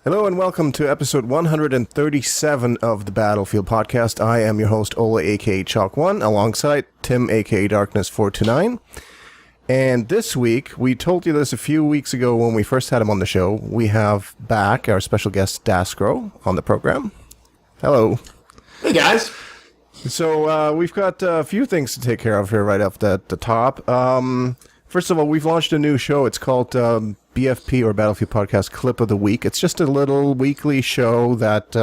Hello and welcome to episode 137 of the Battlefield podcast. I am your host, Ola, aka Chalk1, alongside Tim, aka Darkness429. And this week, we told you this a few weeks ago when we first had him on the show, we have back our special guest, Daskro, on the program. Hello. Hey, guys. So we've got a few things to take care of here right off the top. First of all, we've launched a new show. It's called BFP, or Battlefield Podcast Clip of the Week. It's just a little weekly show that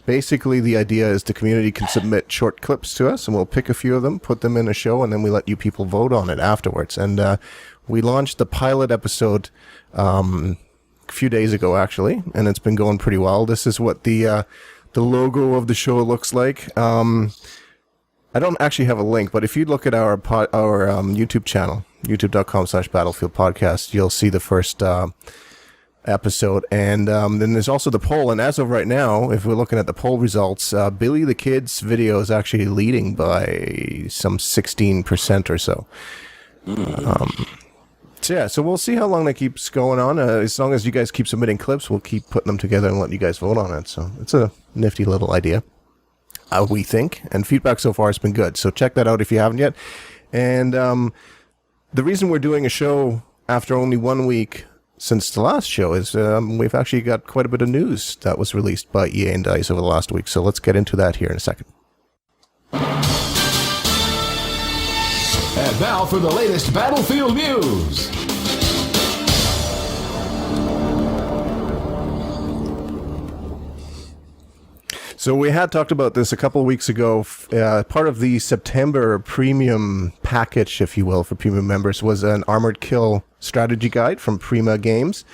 basically the idea is the community can submit short clips to us, and we'll pick a few of them, put them in a show, and then we let you people vote on it afterwards. And we launched the pilot episode a few days ago, actually, and it's been going pretty well. This is what the logo of the show looks like. I don't actually have a link, but if you look at our YouTube channel, youtube.com/battlefieldpodcast, you'll see the first episode. And then there's also the poll. And as of right now, if we're looking at the poll results, Billy the Kid's video is actually leading by some 16% or so. So we'll see how long that keeps going on. As long as you guys keep submitting clips, we'll keep putting them together and letting you guys vote on it. So it's a nifty little idea. We think, and feedback so far has been good. So check that out if you haven't yet. And the reason we're doing a show after only 1 week since the last show is we've actually got quite a bit of news that was released by EA and DICE over the last week. So let's get into that here in a second. And now for the latest Battlefield news. So we had talked about this a couple of weeks ago. Part of the September premium package, if you will, for premium members was an Armored Kill strategy guide from Prima Games.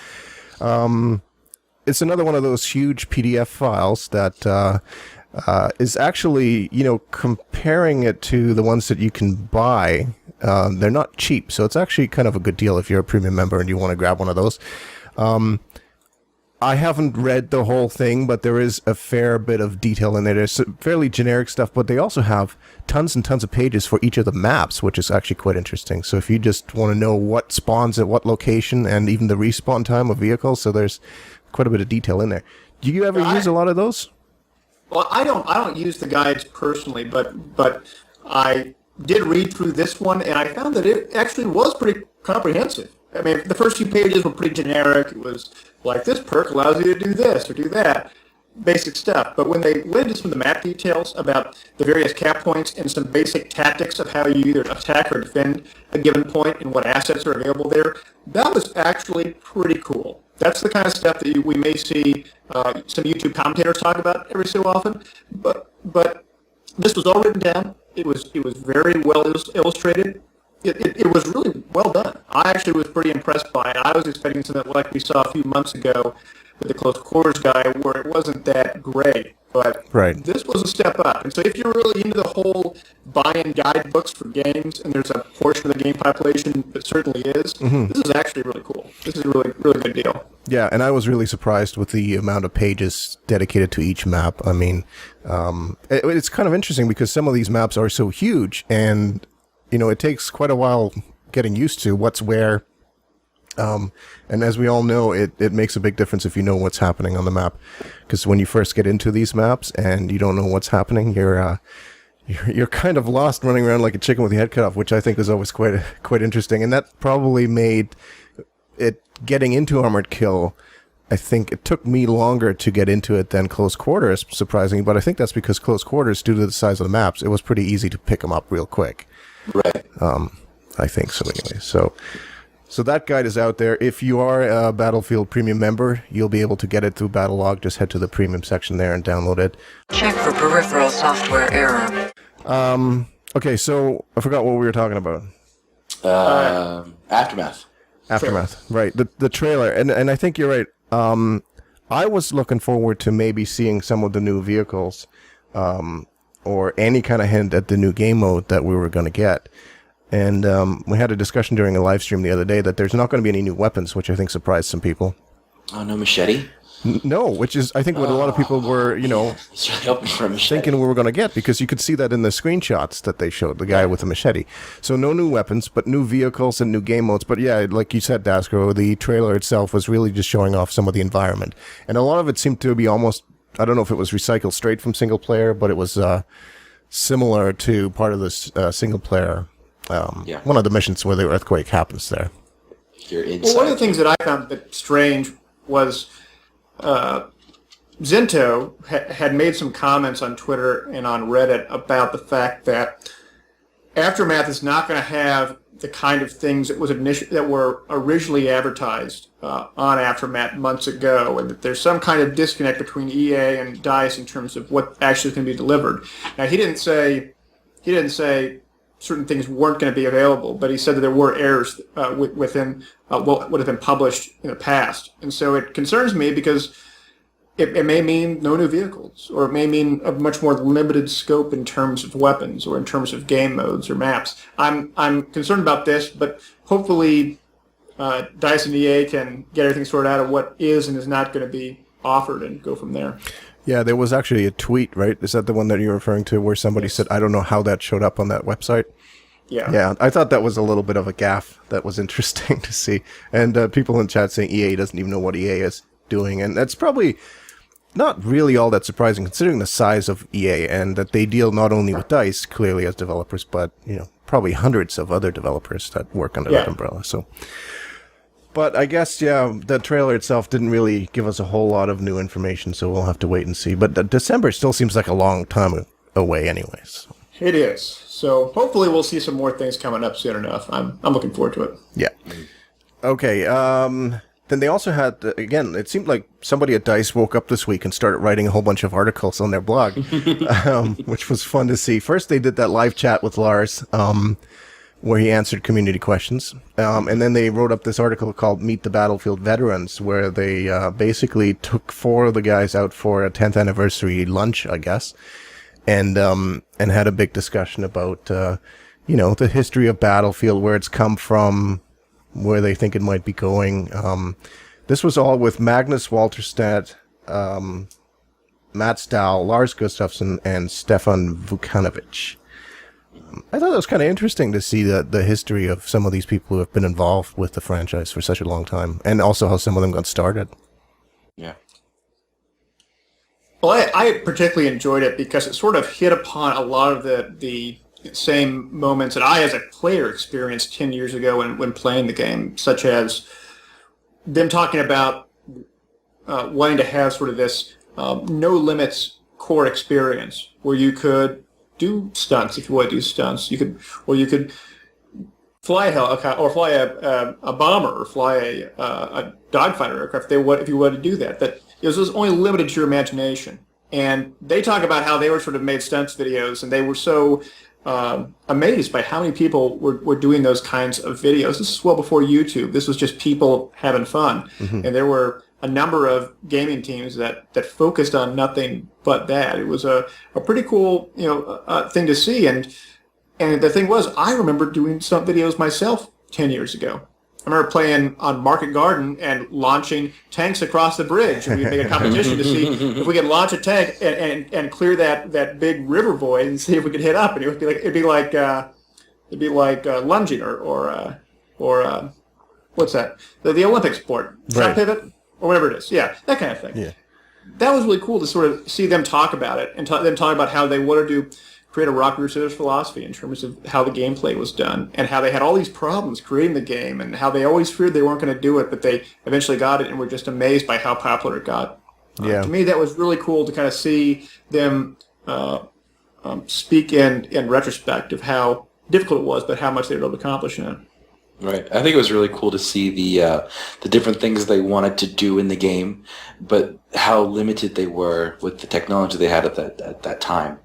It's another one of those huge PDF files that is actually, comparing it to the ones that you can buy. They're not cheap, so it's actually kind of a good deal if you're a premium member and you want to grab one of those. I haven't read the whole thing, but there is a fair bit of detail in there. There's fairly generic stuff, but they also have tons and tons of pages for each of the maps, which is actually quite interesting. So if you just want to know what spawns at what location and even the respawn time of vehicles, so there's quite a bit of detail in there. Do you ever use a lot of those? Well, I don't use the guides personally, but I did read through this one, and I found that it actually was pretty comprehensive. I mean, the first few pages were pretty generic. It was like, this perk allows you to do this or do that, basic stuff. But when they went into some of the map details about the various cap points and some basic tactics of how you either attack or defend a given point and what assets are available there, that was actually pretty cool. That's the kind of stuff that we may see some YouTube commentators talk about every so often. But this was all written down. It was very well illustrated. It was really well done. I actually was pretty impressed by it. I was expecting something like we saw a few months ago with the close quarters guy, where it wasn't that great. But This was a step up. And so if you're really into the whole buying guidebooks for games, and there's a portion of the game population that certainly is, This is actually really cool. This is a really, really good deal. Yeah, and I was really surprised with the amount of pages dedicated to each map. I mean, it's kind of interesting because some of these maps are so huge, and it takes quite a while getting used to what's where. And as we all know, it makes a big difference if you know what's happening on the map. Because when you first get into these maps and you don't know what's happening, you're kind of lost running around like a chicken with your head cut off, which I think is always quite interesting. And that probably made it getting into Armored Kill. I think it took me longer to get into it than Close Quarters, surprisingly. But I think that's because Close Quarters, due to the size of the maps, it was pretty easy to pick them up real quick. Right. I think so anyway. So that guide is out there. If you are a Battlefield Premium member, you'll be able to get it through Battlelog. Just head to the Premium section there and download it. Check for peripheral software error. Okay, so I forgot what we were talking about. Aftermath. Right. The trailer. And I think you're right. I was looking forward to maybe seeing some of the new vehicles, or any kind of hint at the new game mode that we were going to get. And we had a discussion during a live stream the other day that there's not going to be any new weapons, which I think surprised some people. Oh, no machete? No, which is, I think, what a lot of people were, He's really hoping for a machete. thinking we were going to get, because you could see that in the screenshots that they showed, the guy with the machete. So no new weapons, but new vehicles and new game modes. But yeah, like you said, Daskro, the trailer itself was really just showing off some of the environment. And a lot of it seemed to be almost, I don't know if it was recycled straight from single player, but it was similar to part of this single player, one of the missions where the earthquake happens there. You're inside. Well, one of the things that I found a bit strange was Zinto had made some comments on Twitter and on Reddit about the fact that Aftermath is not going to have the kind of things that were originally advertised on Aftermath months ago, and that there's some kind of disconnect between EA and DICE in terms of what actually is going to be delivered. Now, he didn't say certain things weren't going to be available, but he said that there were errors within what would have been published in the past. And so it concerns me because it may mean no new vehicles, or it may mean a much more limited scope in terms of weapons or in terms of game modes or maps. I'm concerned about this, but hopefully DICE and EA can get everything sorted out of what is and is not going to be offered and go from there. Yeah, there was actually a tweet, right? Is that the one that you're referring to, where somebody said, I don't know how that showed up on that website? Yeah. Yeah, I thought that was a little bit of a gaffe. That was interesting to see. And people in chat saying EA doesn't even know what EA is doing. And that's probably not really all that surprising, considering the size of EA and that they deal not only with DICE, clearly as developers, but, probably hundreds of other developers that work under that umbrella. So, but I guess, the trailer itself didn't really give us a whole lot of new information, so we'll have to wait and see. But December still seems like a long time away anyways. It is. So hopefully we'll see some more things coming up soon enough. I'm looking forward to it. Yeah. Okay, then they also had, again, it seemed like somebody at DICE woke up this week and started writing a whole bunch of articles on their blog, which was fun to see. First, they did that live chat with Lars, where he answered community questions. And then they wrote up this article called Meet the Battlefield Veterans, where they basically took 4 of the guys out for a 10th anniversary lunch, I guess, and had a big discussion about, the history of Battlefield, where it's come from, where they think it might be going. This was all with Magnus Walterstadt, Matt Stahl, Lars Gustafsson, and Stefan Vukanovic. I thought it was kind of interesting to see the history of some of these people who have been involved with the franchise for such a long time, and also how some of them got started. Yeah. Well, I particularly enjoyed it because it sort of hit upon a lot of the same moments that I, as a player, experienced 10 years ago when playing the game, such as them talking about wanting to have sort of this no-limits core experience where you could do stunts if you want to do stunts. You could fly a helicopter, or fly a bomber, or fly a dogfighter aircraft if you wanted to do that. That it was only limited to your imagination. And they talk about how they were sort of made stunts videos, and they were so amazed by how many people were doing those kinds of videos. This is well before YouTube. This was just people having fun. Mm-hmm. And there were a number of gaming teams that focused on nothing but that. It was a pretty cool thing to see. And the thing was, I remember doing some videos myself 10 years ago. I remember playing on Market Garden and launching tanks across the bridge. And we'd make a competition to see if we could launch a tank and clear that big river void and see if we could hit up. And it'd be like lunging or what's that? The Olympic sport, shot pivot or whatever it is. Yeah, that kind of thing. Yeah, that was really cool to sort of see them talk about it and them talk about how they wanted to create a Rock Crusaders philosophy in terms of how the gameplay was done, and how they had all these problems creating the game, and how they always feared they weren't going to do it, but they eventually got it, and were just amazed by how popular it got. To me, that was really cool to kind of see them speak in retrospect of how difficult it was, but how much they were able to accomplish in it. Right. I think it was really cool to see the different things they wanted to do in the game, but how limited they were with the technology they had at that time.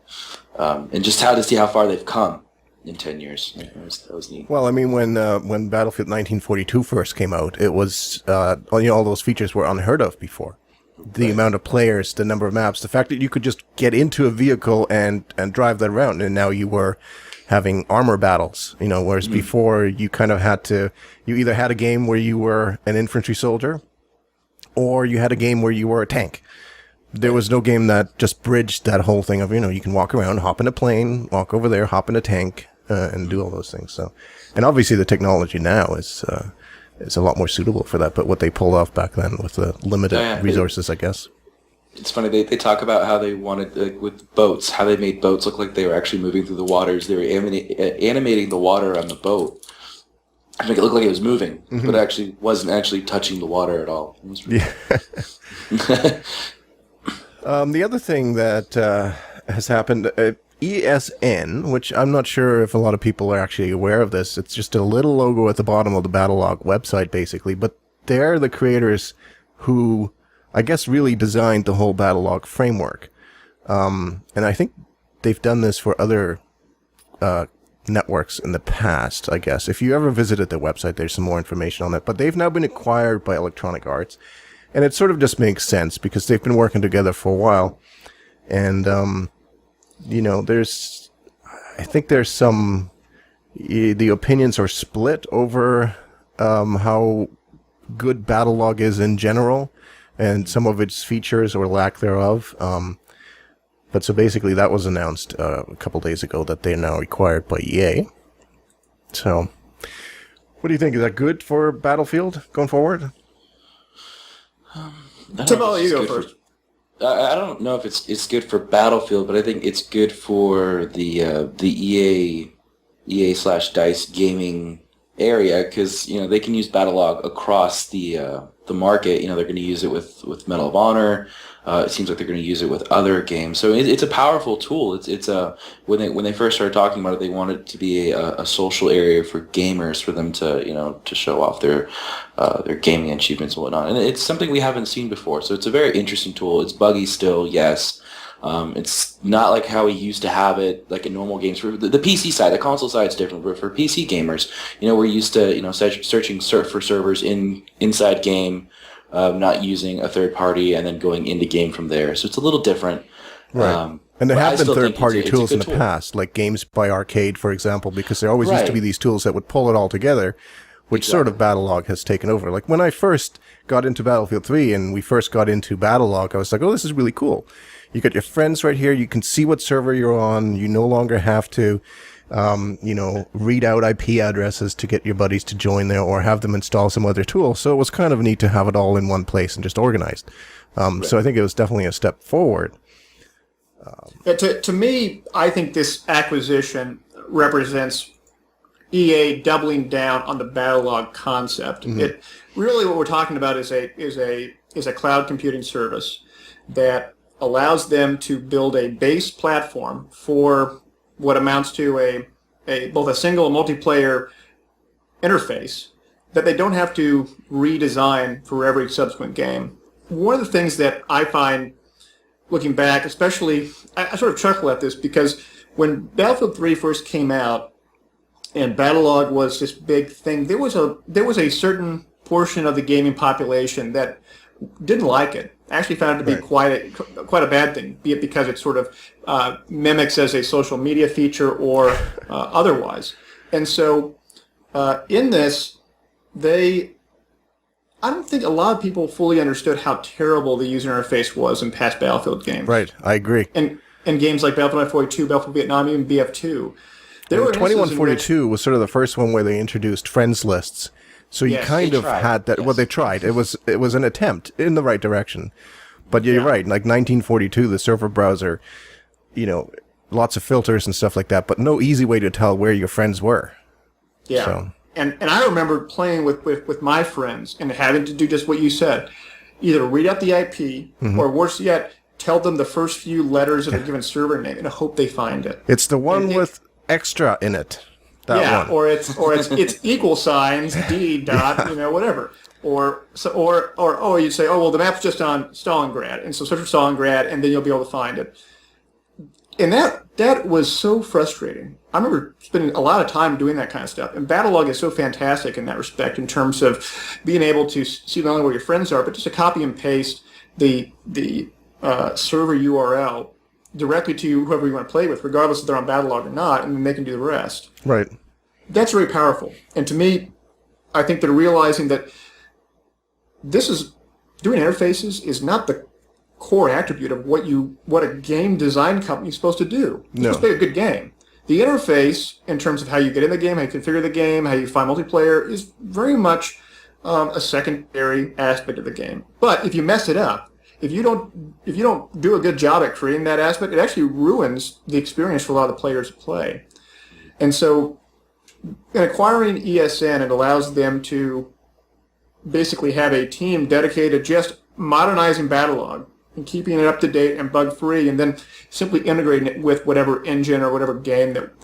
And just how to see how far they've come in 10 years. That was neat. Well, I mean, when Battlefield 1942 first came out, it was, all those features were unheard of before. The amount of players, the number of maps, the fact that you could just get into a vehicle and drive that around, and now you were having armor battles, whereas before you kind of had to, you either had a game where you were an infantry soldier, or you had a game where you were a tank. There was no game that just bridged that whole thing of, you can walk around, hop in a plane, walk over there, hop in a tank, and do all those things. So, and obviously the technology now is a lot more suitable for that. But what they pulled off back then with the limited resources, I guess. It's funny, they talk about how they wanted, like, with boats, how they made boats look like they were actually moving through the waters. They were animating the water on the boat to make it look like it was moving, but it actually wasn't actually touching the water at all. It was really the other thing that has happened, ESN, which I'm not sure if a lot of people are actually aware of this. It's just a little logo at the bottom of the Battlelog website, basically. But they're the creators who, I guess, really designed the whole Battlelog framework. And I think they've done this for other networks in the past, I guess. If you ever visited their website, there's some more information on that. But they've now been acquired by Electronic Arts. And it sort of just makes sense because they've been working together for a while. And, I think there's some, the opinions are split over how good Battlelog is in general and some of its features or lack thereof. But so basically that was announced a couple days ago that they're now acquired by EA. So, what do you think? Is that good for Battlefield going forward? Tim, I'll let you go first. I don't know if it's good for Battlefield, but I think it's good for the EA/DICE gaming area because they can use Battlelog across the market. They're going to use it with Medal of Honor. It seems like they're going to use it with other games. So it's a powerful tool. It's when they first started talking about it, they wanted it to be a social area for gamers, for them to to show off their gaming achievements and whatnot. And it's something we haven't seen before. So it's a very interesting tool. It's buggy still, yes. It's not like how we used to have it, like in normal games. For the PC side, the console side is different. But for PC gamers, we're used to searching for servers inside game. Not using a third party and then going into game from there. So it's a little different. Right. And there have been third-party tools in the past, like Games by Arcade, for example, because there always used to be these tools that would pull it all together, which sort of Battlelog has taken over. Like when I first got into Battlefield 3 and we first got into Battlelog, I was like, oh, this is really cool. You got your friends right here. You can see what server you're on. You no longer have to read out IP addresses to get your buddies to join there or have them install some other tool. So it was kind of neat to have it all in one place and just organized. So I think it was definitely a step forward. To me, I think this acquisition represents EA doubling down on the Battlelog concept. Mm-hmm. It really what we're talking about is a cloud computing service that allows them to build a base platform for what amounts to both a single and multiplayer interface that they don't have to redesign for every subsequent game. One of the things that I find, looking back, especially, I sort of chuckle at this because when Battlefield 3 first came out and Battlelog was this big thing, there was a certain portion of the gaming population that didn't like it. Actually found it to be quite a bad thing, be it because it sort of mimics as a social media feature or otherwise. And so in this, I don't think a lot of people fully understood how terrible the user interface was in past Battlefield games. Right, I agree. And games like Battlefield 42, Battlefield Vietnam, even BF2. 2142 was sort of the first one where they introduced friends lists. So you kind of had that. Yes. Well, they tried. It was an attempt in the right direction. But you're right. Like 1942, the server browser, lots of filters and stuff like that, but no easy way to tell where your friends were. Yeah. So. And I remember playing with my friends and having to do just what you said. Either read out the IP or worse yet, tell them the first few letters of a given server name and hope they find it. It's the one with extra in it. That one. Or it's equal signs D dot whatever, or you say, oh well, the map's just on Stalingrad, and so search for Stalingrad, and then you'll be able to find it. And that was so frustrating. I remember spending a lot of time doing that kind of stuff. And Battlelog is so fantastic in that respect, in terms of being able to see not only where your friends are, but just to copy and paste the server URL directly to whoever you want to play with, regardless if they're on Battlelog or not, and then they can do the rest. Right. That's very powerful. And to me, I think they're realizing that this is doing interfaces is not the core attribute of what a game design company is supposed to do. It's supposed to be a good game. The interface, in terms of how you get in the game, how you configure the game, how you find multiplayer, is very much a secondary aspect of the game. But if you mess it up, if you don't do a good job at creating that aspect, it actually ruins the experience for a lot of the players who play. And so, in acquiring ESN, it allows them to basically have a team dedicated just modernizing Battlelog and keeping it up to date and bug free, and then simply integrating it with whatever engine or whatever game that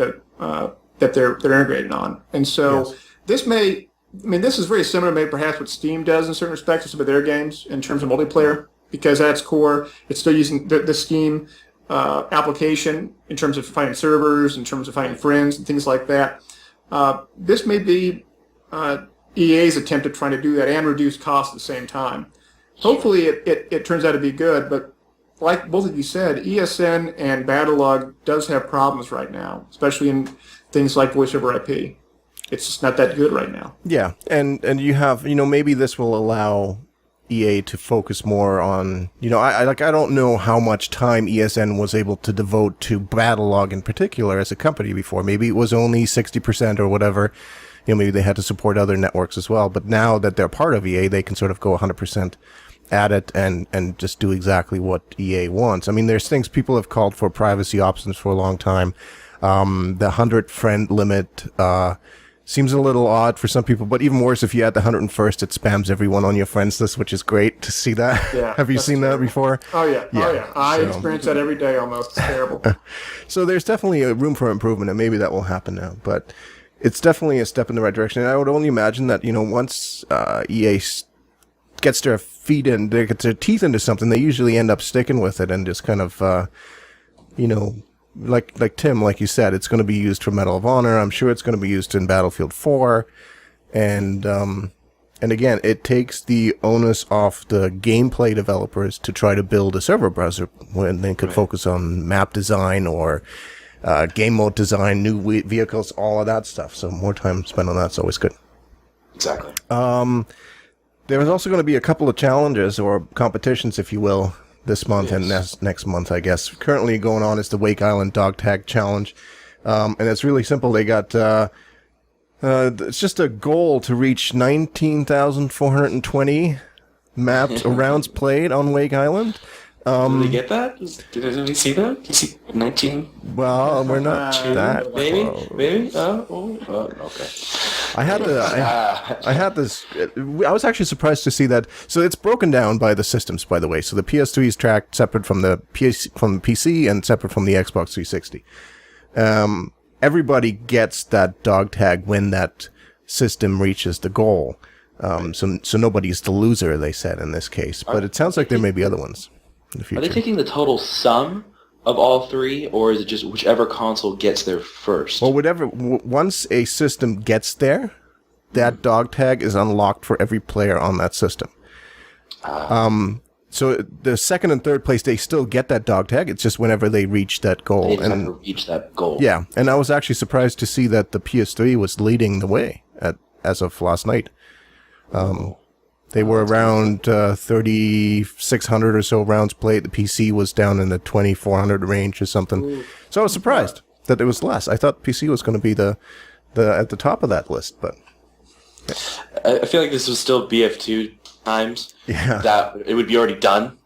they're integrated on. And so this is very similar, maybe perhaps what Steam does in certain respects to some of their games in terms of multiplayer, because at its core, it's still using the Steam application in terms of finding servers, in terms of finding friends and things like that. This may be EA's attempt at trying to do that and reduce costs at the same time. Hopefully it turns out to be good, but like both of you said, ESN and Battlelog does have problems right now, especially in things like voice over IP. It's just not that good right now. Yeah, and you have, maybe this will allow EA to focus more on, I don't know how much time ESN was able to devote to Battlelog in particular as a company before. Maybe it was only 60% or whatever. Maybe they had to support other networks as well. But now that they're part of EA, they can sort of go 100% at it and just do exactly what EA wants. I mean, there's things people have called for privacy options for a long time. The 100 friend limit seems a little odd for some people, but even worse, if you add the 101st, it spams everyone on your friends list, which is great to see that. Yeah, have you seen that before? Oh yeah. I experience that every day almost. It's terrible. So there's definitely a room for improvement, and maybe that will happen now. But it's definitely a step in the right direction. And I would only imagine that, once EA gets their feet in, they get their teeth into something, they usually end up sticking with it and just kind of, like Tim, like you said, it's going to be used for Medal of Honor. I'm sure it's going to be used in Battlefield 4. And again, it takes the onus off the gameplay developers to try to build a server browser when they could focus on map design or game mode design, new vehicles, all of that stuff. So more time spent on that's always good. Exactly. There is also going to be a couple of challenges or competitions, if you will, this month and next month, I guess. Currently going on is the Wake Island Dog Tag Challenge. And it's really simple. They got, it's just a goal to reach 19,420 maps or rounds played on Wake Island. Did we get that? Did we see that? You see 19? Well, we're not that Maybe? close. Maybe? Okay. I had this. I was actually surprised to see that. So it's broken down by the systems, by the way. So the PS3 is tracked separate from the PC and separate from the Xbox 360. Everybody gets that dog tag when that system reaches the goal. So nobody's the loser, they said in this case. But it sounds like there may be other ones in the future. Are they taking the total sum of all three, or is it just whichever console gets there first? Well, once a system gets there, that dog tag is unlocked for every player on that system. So the second and third place, they still get that dog tag. It's just whenever they reach that goal. They just have to reach that goal. Yeah, and I was actually surprised to see that the PS3 was leading the way as of last night. They were around 3,600 or so rounds played. The PC was down in the 2,400 range or something. Ooh. So I was surprised that it was less. I thought PC was going to be the at the top of that list, but I feel like this was still BF2 times. Yeah, that it would be already done,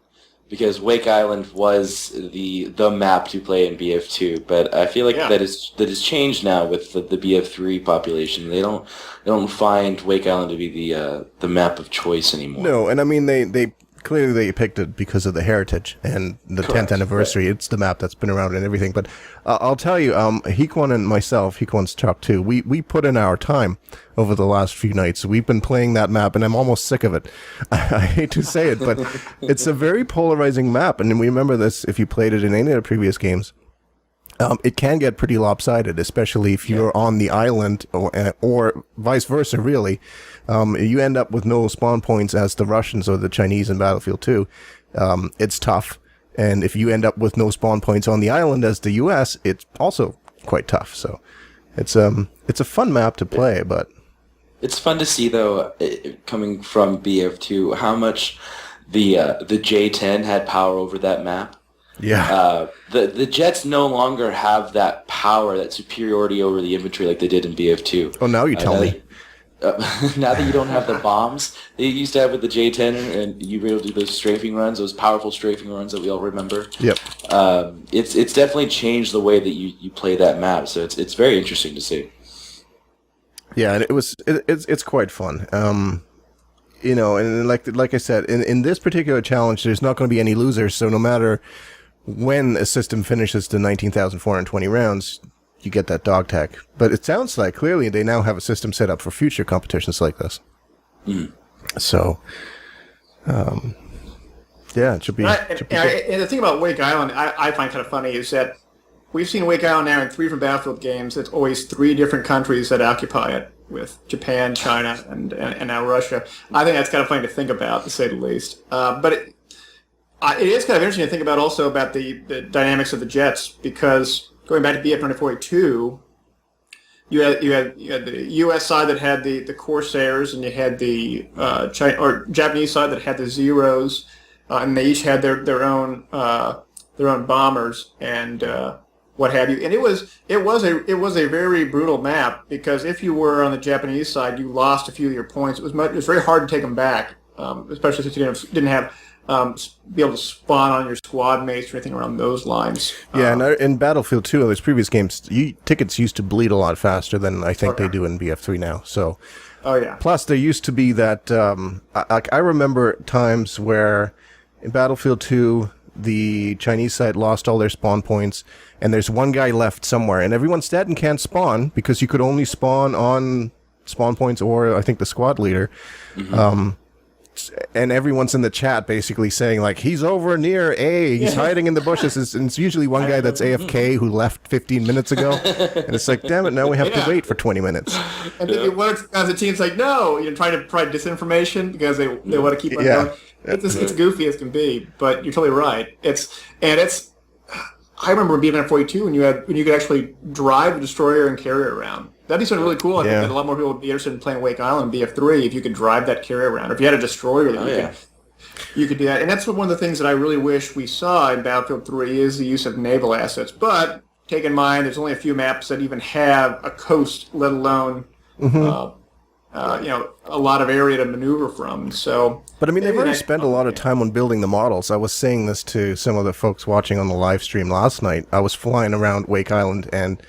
because Wake Island was the map to play in BF2. But I feel like that is changed now with the BF3 population. They don't find Wake Island to be the map of choice anymore. No, and I mean they clearly they picked it because of the heritage and the 10th anniversary. Right. It's the map that's been around and everything. But I'll tell you, Hequan and myself, Hequan's Chalk too, we put in our time over the last few nights. We've been playing that map, and I'm almost sick of it. I hate to say it, but it's a very polarizing map. And we remember this if you played it in any of the previous games. It can get pretty lopsided, especially if you're on the island or vice versa, really. You end up with no spawn points as the Russians or the Chinese in Battlefield 2. It's tough. And if you end up with no spawn points on the island as the US, it's also quite tough. So it's a fun map to play, but... It's fun to see, though, coming from BF2, how much the J-10 had power over that map. Yeah. The jets no longer have that power, that superiority over the infantry like they did in BF2. Oh, now you tell me. Now that you don't have the bombs they used to have with the J-10, and you were able to do those strafing runs, those powerful strafing runs that we all remember. Yep. It's definitely changed the way that you play that map. So it's very interesting to see. Yeah, and it's quite fun. You know, and like I said, in this particular challenge, there's not going to be any losers. So no matter when a system finishes to 19,420 rounds, you get that dog tag. But it sounds like clearly they now have a system set up for future competitions like this. So, yeah, it should be. And the thing about Wake Island, I find kind of funny is that we've seen Wake Island now in 3 different Battlefield games. It's always 3 different countries that occupy it, with Japan, China, and now Russia. I think that's kind of funny to think about, to say the least. But it is kind of interesting to think about also about the dynamics of the jets, because going back to BF-24A2, you had the U.S. side that had the Corsairs, and you had the Japanese side that had the Zeros, and they each had their own bombers and what have you. And it was a very brutal map, because if you were on the Japanese side, you lost a few of your points. It was very hard to take them back, especially since you didn't have be able to spawn on your squad mates or anything around those lines. Yeah, and in Battlefield 2, those previous games, tickets used to bleed a lot faster than I think they do in BF3 now. So, oh yeah. Plus, there used to be that. I remember times where in Battlefield 2, the Chinese side lost all their spawn points, and there's one guy left somewhere, and everyone's dead and can't spawn because you could only spawn on spawn points or I think the squad leader. And everyone's in the chat basically saying, like, he's over near A, he's hiding in the bushes. And it's usually one guy that's AFK who left 15 minutes ago. And it's like, damn it, now we have to wait for 20 minutes. And then one of the team's like, no, you're trying to provide disinformation because they want to keep on going. It's goofy as can be, but you're totally right. I remember in BF-42 when you could actually drive a destroyer and carrier around. That'd be something really cool. I think that a lot more people would be interested in playing Wake Island BF3 if you could drive that carrier around. Or if you had a destroyer that you could do that. And that's one of the things that I really wish we saw in Battlefield 3 is the use of naval assets. But take in mind, there's only a few maps that even have a coast, let alone a lot of area to maneuver from. So, but I mean, they've already spent a lot of time on building the models. I was saying this to some of the folks watching on the live stream last night. I was flying around Wake Island, and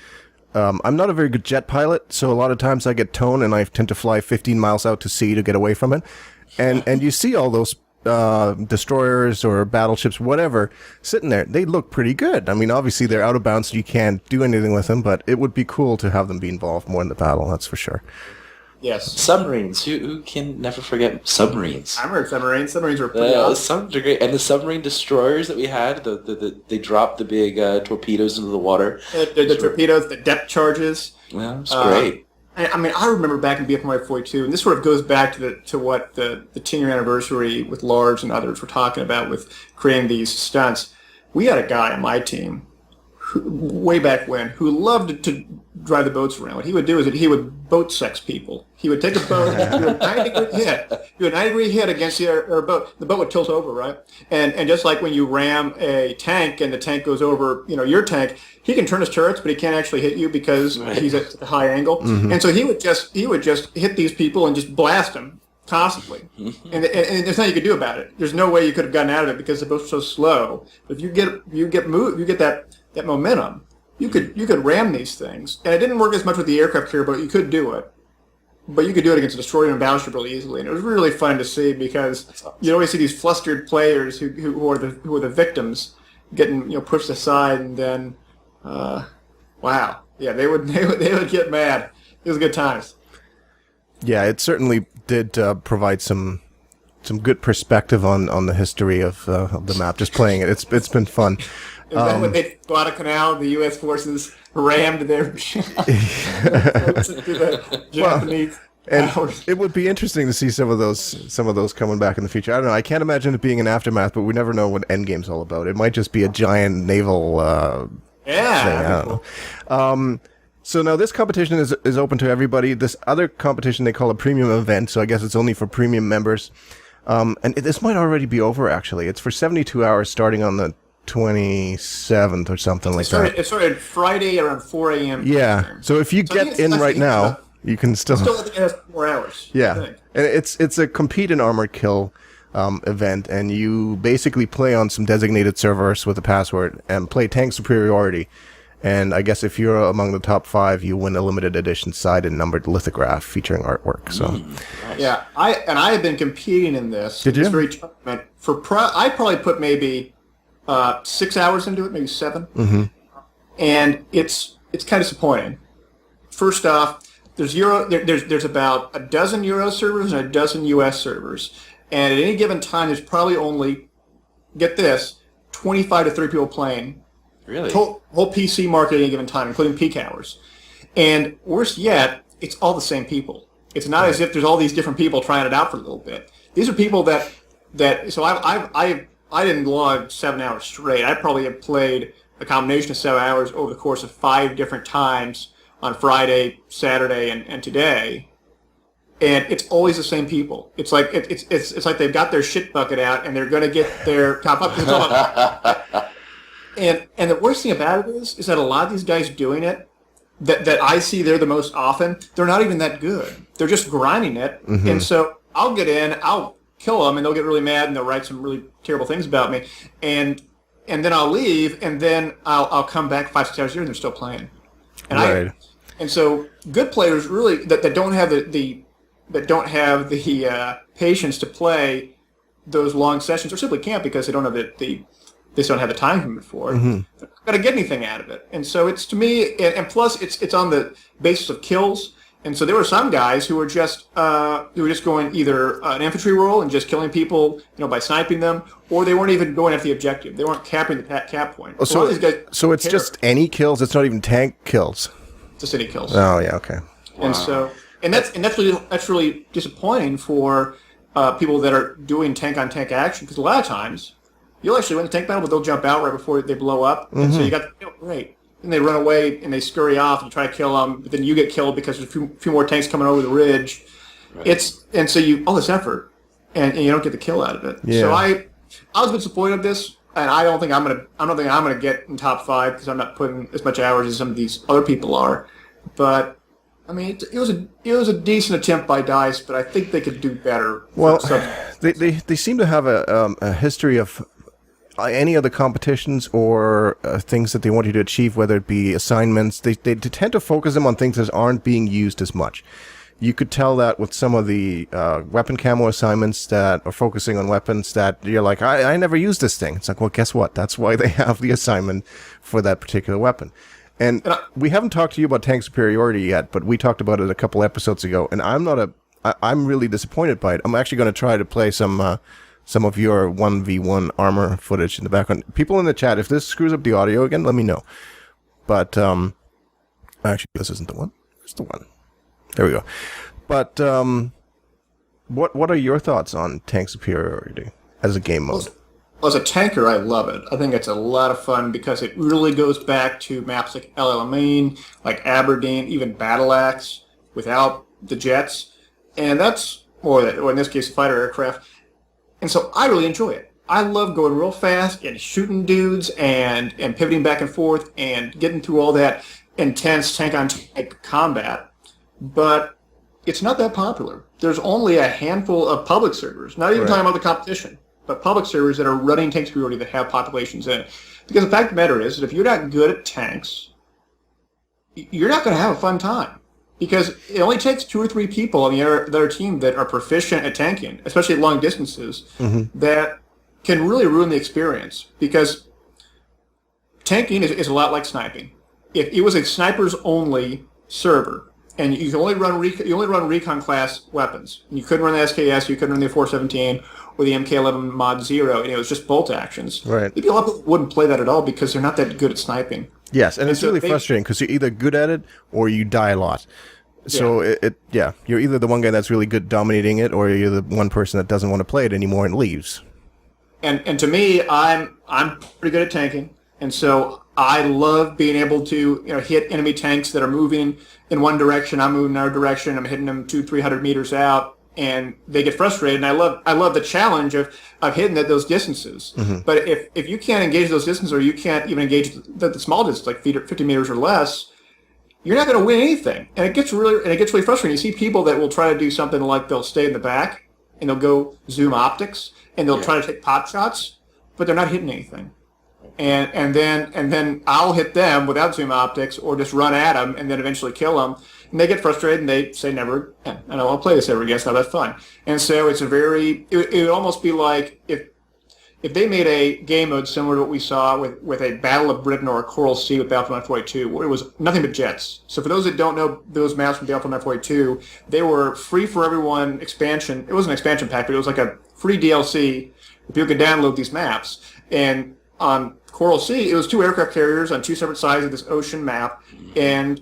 I'm not a very good jet pilot, so a lot of times I get towed, and I tend to fly 15 miles out to sea to get away from it. And you see all those destroyers or battleships, whatever, sitting there. They look pretty good. I mean, obviously they're out of bounds, so you can't do anything with them, but it would be cool to have them be involved more in the battle, that's for sure. Yes. Submarines. Who can never forget submarines? I remember submarines. Submarines were pretty awesome. Submarines are great. And the submarine destroyers that we had, they dropped the big torpedoes into the water. The torpedoes, the depth charges. Yeah, it's great. I mean, I remember back in BF-42, and this sort of goes back to what the 10-year anniversary with Large and others were talking about with creating these stunts. We had a guy on my team way back when, who loved to drive the boats around. What he would do is that he would boat sex people. He would take a boat, do a 90-degree hit against the boat. The boat would tilt over, right? And just like when you ram a tank and the tank goes over, your tank, he can turn his turrets, but he can't actually hit you because he's at a high angle. And so he would just hit these people and just blast them constantly. And there's nothing you could do about it. There's no way you could have gotten out of it because the boat's so slow. But if you get that momentum, you could ram these things. And it didn't work as much with the aircraft carrier, but you could do it. But you could do it against a destroyer and battleship really easily. And it was really fun to see because you always see these flustered players who are the victims getting pushed aside, and then wow, yeah, they would get mad. It was good times. Yeah, it certainly did provide some good perspective on the history of the map. Just playing it, it's been fun. And then when they Guadalcanal, the U.S. forces rammed their the Japanese. And it would be interesting to see some of those coming back in the future. I don't know. I can't imagine it being an aftermath, but we never know what Endgame's all about. It might just be a giant naval thing. I don't know. So now this competition is open to everybody. This other competition they call a premium event, so I guess it's only for premium members. And this might already be over, actually. It's for 72 hours starting on the 27th or something like that. It started Friday around 4 a.m. Yeah. So if you get in right now, you can still... I think it has 4 hours. Yeah. And it's a compete in armored kill event, and you basically play on some designated servers with a password and play Tank Superiority. And I guess if you're among the top 5, you win a limited edition signed and numbered lithograph featuring artwork. So, nice. Yeah, I have been competing in this. Did you? This very tournament I probably put maybe 6 hours into it, maybe 7. Mm-hmm. And it's kind of disappointing. First off, there's about a dozen Euro servers and a dozen US servers, and at any given time, there's probably only, get this, 25 to 30 people playing. Really? Whole PC market at any given time, including peak hours. And worse yet, it's all the same people. It's not as if there's all these different people trying it out for a little bit. These are people that so I didn't log 7 hours straight. I probably have played a combination of 7 hours over the course of 5 different times on Friday, Saturday, and today. And it's always the same people. It's like it's like they've got their shit bucket out and they're going to get their top up. And the worst thing about it is that a lot of these guys doing it that I see there the most often, they're not even that good. They're just grinding it. Mm-hmm. And so I'll get in, I'll kill them, and they'll get really mad and they'll write some really terrible things about me. And then I'll leave, and then I'll come back 5-6 hours later and they're still playing. And right. And so good players really that don't have the patience to play those long sessions, or simply can't because they don't have they just don't have the time commitment for it. Mm-hmm. They're not going to get anything out of it. And so it's, to me, and plus it's on the basis of kills. And so there were some guys who were just going either an infantry role and just killing people, by sniping them, or they weren't even going after the objective. They weren't capping the cap point. Oh, so it's just any kills. It's not even tank kills. Just any kills. Oh yeah, okay. Wow. And that's really disappointing for people that are doing tank on tank action, because a lot of times you'll actually win the tank battle, but they'll jump out right before they blow up, and so you got the kill. Great. And they run away and they scurry off and try to kill them, but then you get killed because there's a few more tanks coming over the ridge. Right. And so you all this effort, and you don't get the kill out of it. Yeah. So I was disappointed with this, and I don't think I'm gonna get in top 5 because I'm not putting as much hours as some of these other people are. But I mean, it was a decent attempt by DICE, but I think they could do better. Well, they seem to have a history of any other competitions or things that they want you to achieve, whether it be assignments. They tend to focus them on things that aren't being used as much. You could tell that with some of the weapon camo assignments that are focusing on weapons that you're like, I never used this thing. It's like, well, guess what? That's why they have the assignment for that particular weapon. And we haven't talked to you about Tank Superiority yet, but we talked about it a couple episodes ago, and I'm really disappointed by it. I'm actually going to try to play some of your 1v1 armor footage in the background. People in the chat, if this screws up the audio again, let me know. But actually, this isn't the one. It's the one. There we go. But what are your thoughts on Tank Superiority as a game mode? Well, as a tanker, I love it. I think it's a lot of fun because it really goes back to maps like El Alamein, like Aberdeen, even Battle Axe without the jets, and or in this case, fighter aircraft. And so I really enjoy it. I love going real fast and shooting dudes and pivoting back and forth and getting through all that intense tank-on-tank combat. But it's not that popular. There's only a handful of public servers, not even talking about the competition, but public servers that are running Tank Superiority that have populations in it. Because the fact of the matter is that if you're not good at tanks, you're not going to have a fun time. Because it only takes 2 or 3 people on the other team that are proficient at tanking, especially at long distances, that can really ruin the experience. Because tanking is a lot like sniping. If it was a snipers-only server, and you can only run recon class weapons, and you couldn't run the SKS, you couldn't run the 417 or the MK11 Mod 0, and it was just bolt actions. Right. Maybe a lot of people wouldn't play that at all because they're not that good at sniping. Yes, and it's so really frustrating because you're either good at it or you die a lot. So you're either the one guy that's really good dominating it, or you're the one person that doesn't want to play it anymore and leaves. And to me, I'm pretty good at tanking, and so I love being able to hit enemy tanks that are moving in one direction. I'm moving in another direction. I'm hitting them 200-300 meters out, and they get frustrated. And I love the challenge of hitting at those distances. But if you can't engage those distances, or you can't even engage the small distance, like 50 meters or less, you're not going to win anything. And it gets really frustrating. You see people that will try to do something like they'll stay in the back and they'll go zoom optics and they'll try to take pot shots, but they're not hitting anything. And then I'll hit them without zoom optics, or just run at them and then eventually kill them. And they get frustrated and they say never again. I don't want to play this ever again. It's not that fun. And so it's it would almost be like if they made a game mode similar to what we saw with a Battle of Britain or a Coral Sea with Battlefront 1942, where it was nothing but jets. So for those that don't know those maps from Battlefront 1942, they were free for everyone expansion. It wasn't an expansion pack, but it was like a free DLC where people could download these maps. And on Coral Sea, it was 2 aircraft carriers on 2 separate sides of this ocean map, and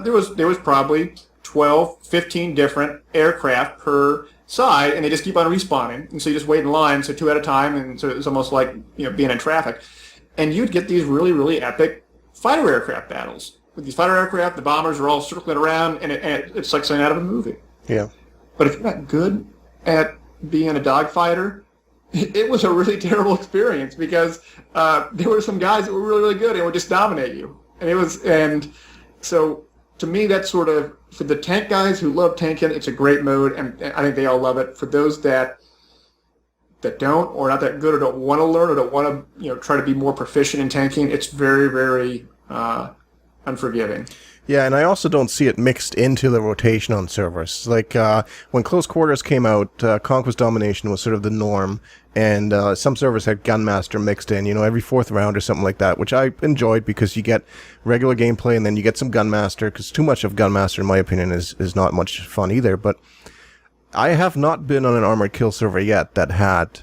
there was probably 12, 15 different aircraft per side, and they just keep on respawning. And so you just wait in line, so 2 at a time, and so it's almost like being in traffic. And you'd get these really, really epic fighter aircraft battles. With these fighter aircraft, the bombers are all circling around, and it's like something out of a movie. Yeah. But if you're not good at being a dogfighter, it was a really terrible experience, because there were some guys that were really, really good and would just dominate you. And so to me, that's sort of, for the tank guys who love tanking, it's a great mode, and I think they all love it. For those that don't, or not that good, or don't want to learn, or don't want to try to be more proficient in tanking, it's very, very unforgiving. Yeah, and I also don't see it mixed into the rotation on servers. Like, when Close Quarters came out, Conquest Domination was sort of the norm, and some servers had Gunmaster mixed in, every 4th round or something like that, which I enjoyed, because you get regular gameplay and then you get some Gunmaster, because too much of Gunmaster, in my opinion, is not much fun either. But I have not been on an Armored Kill server yet that had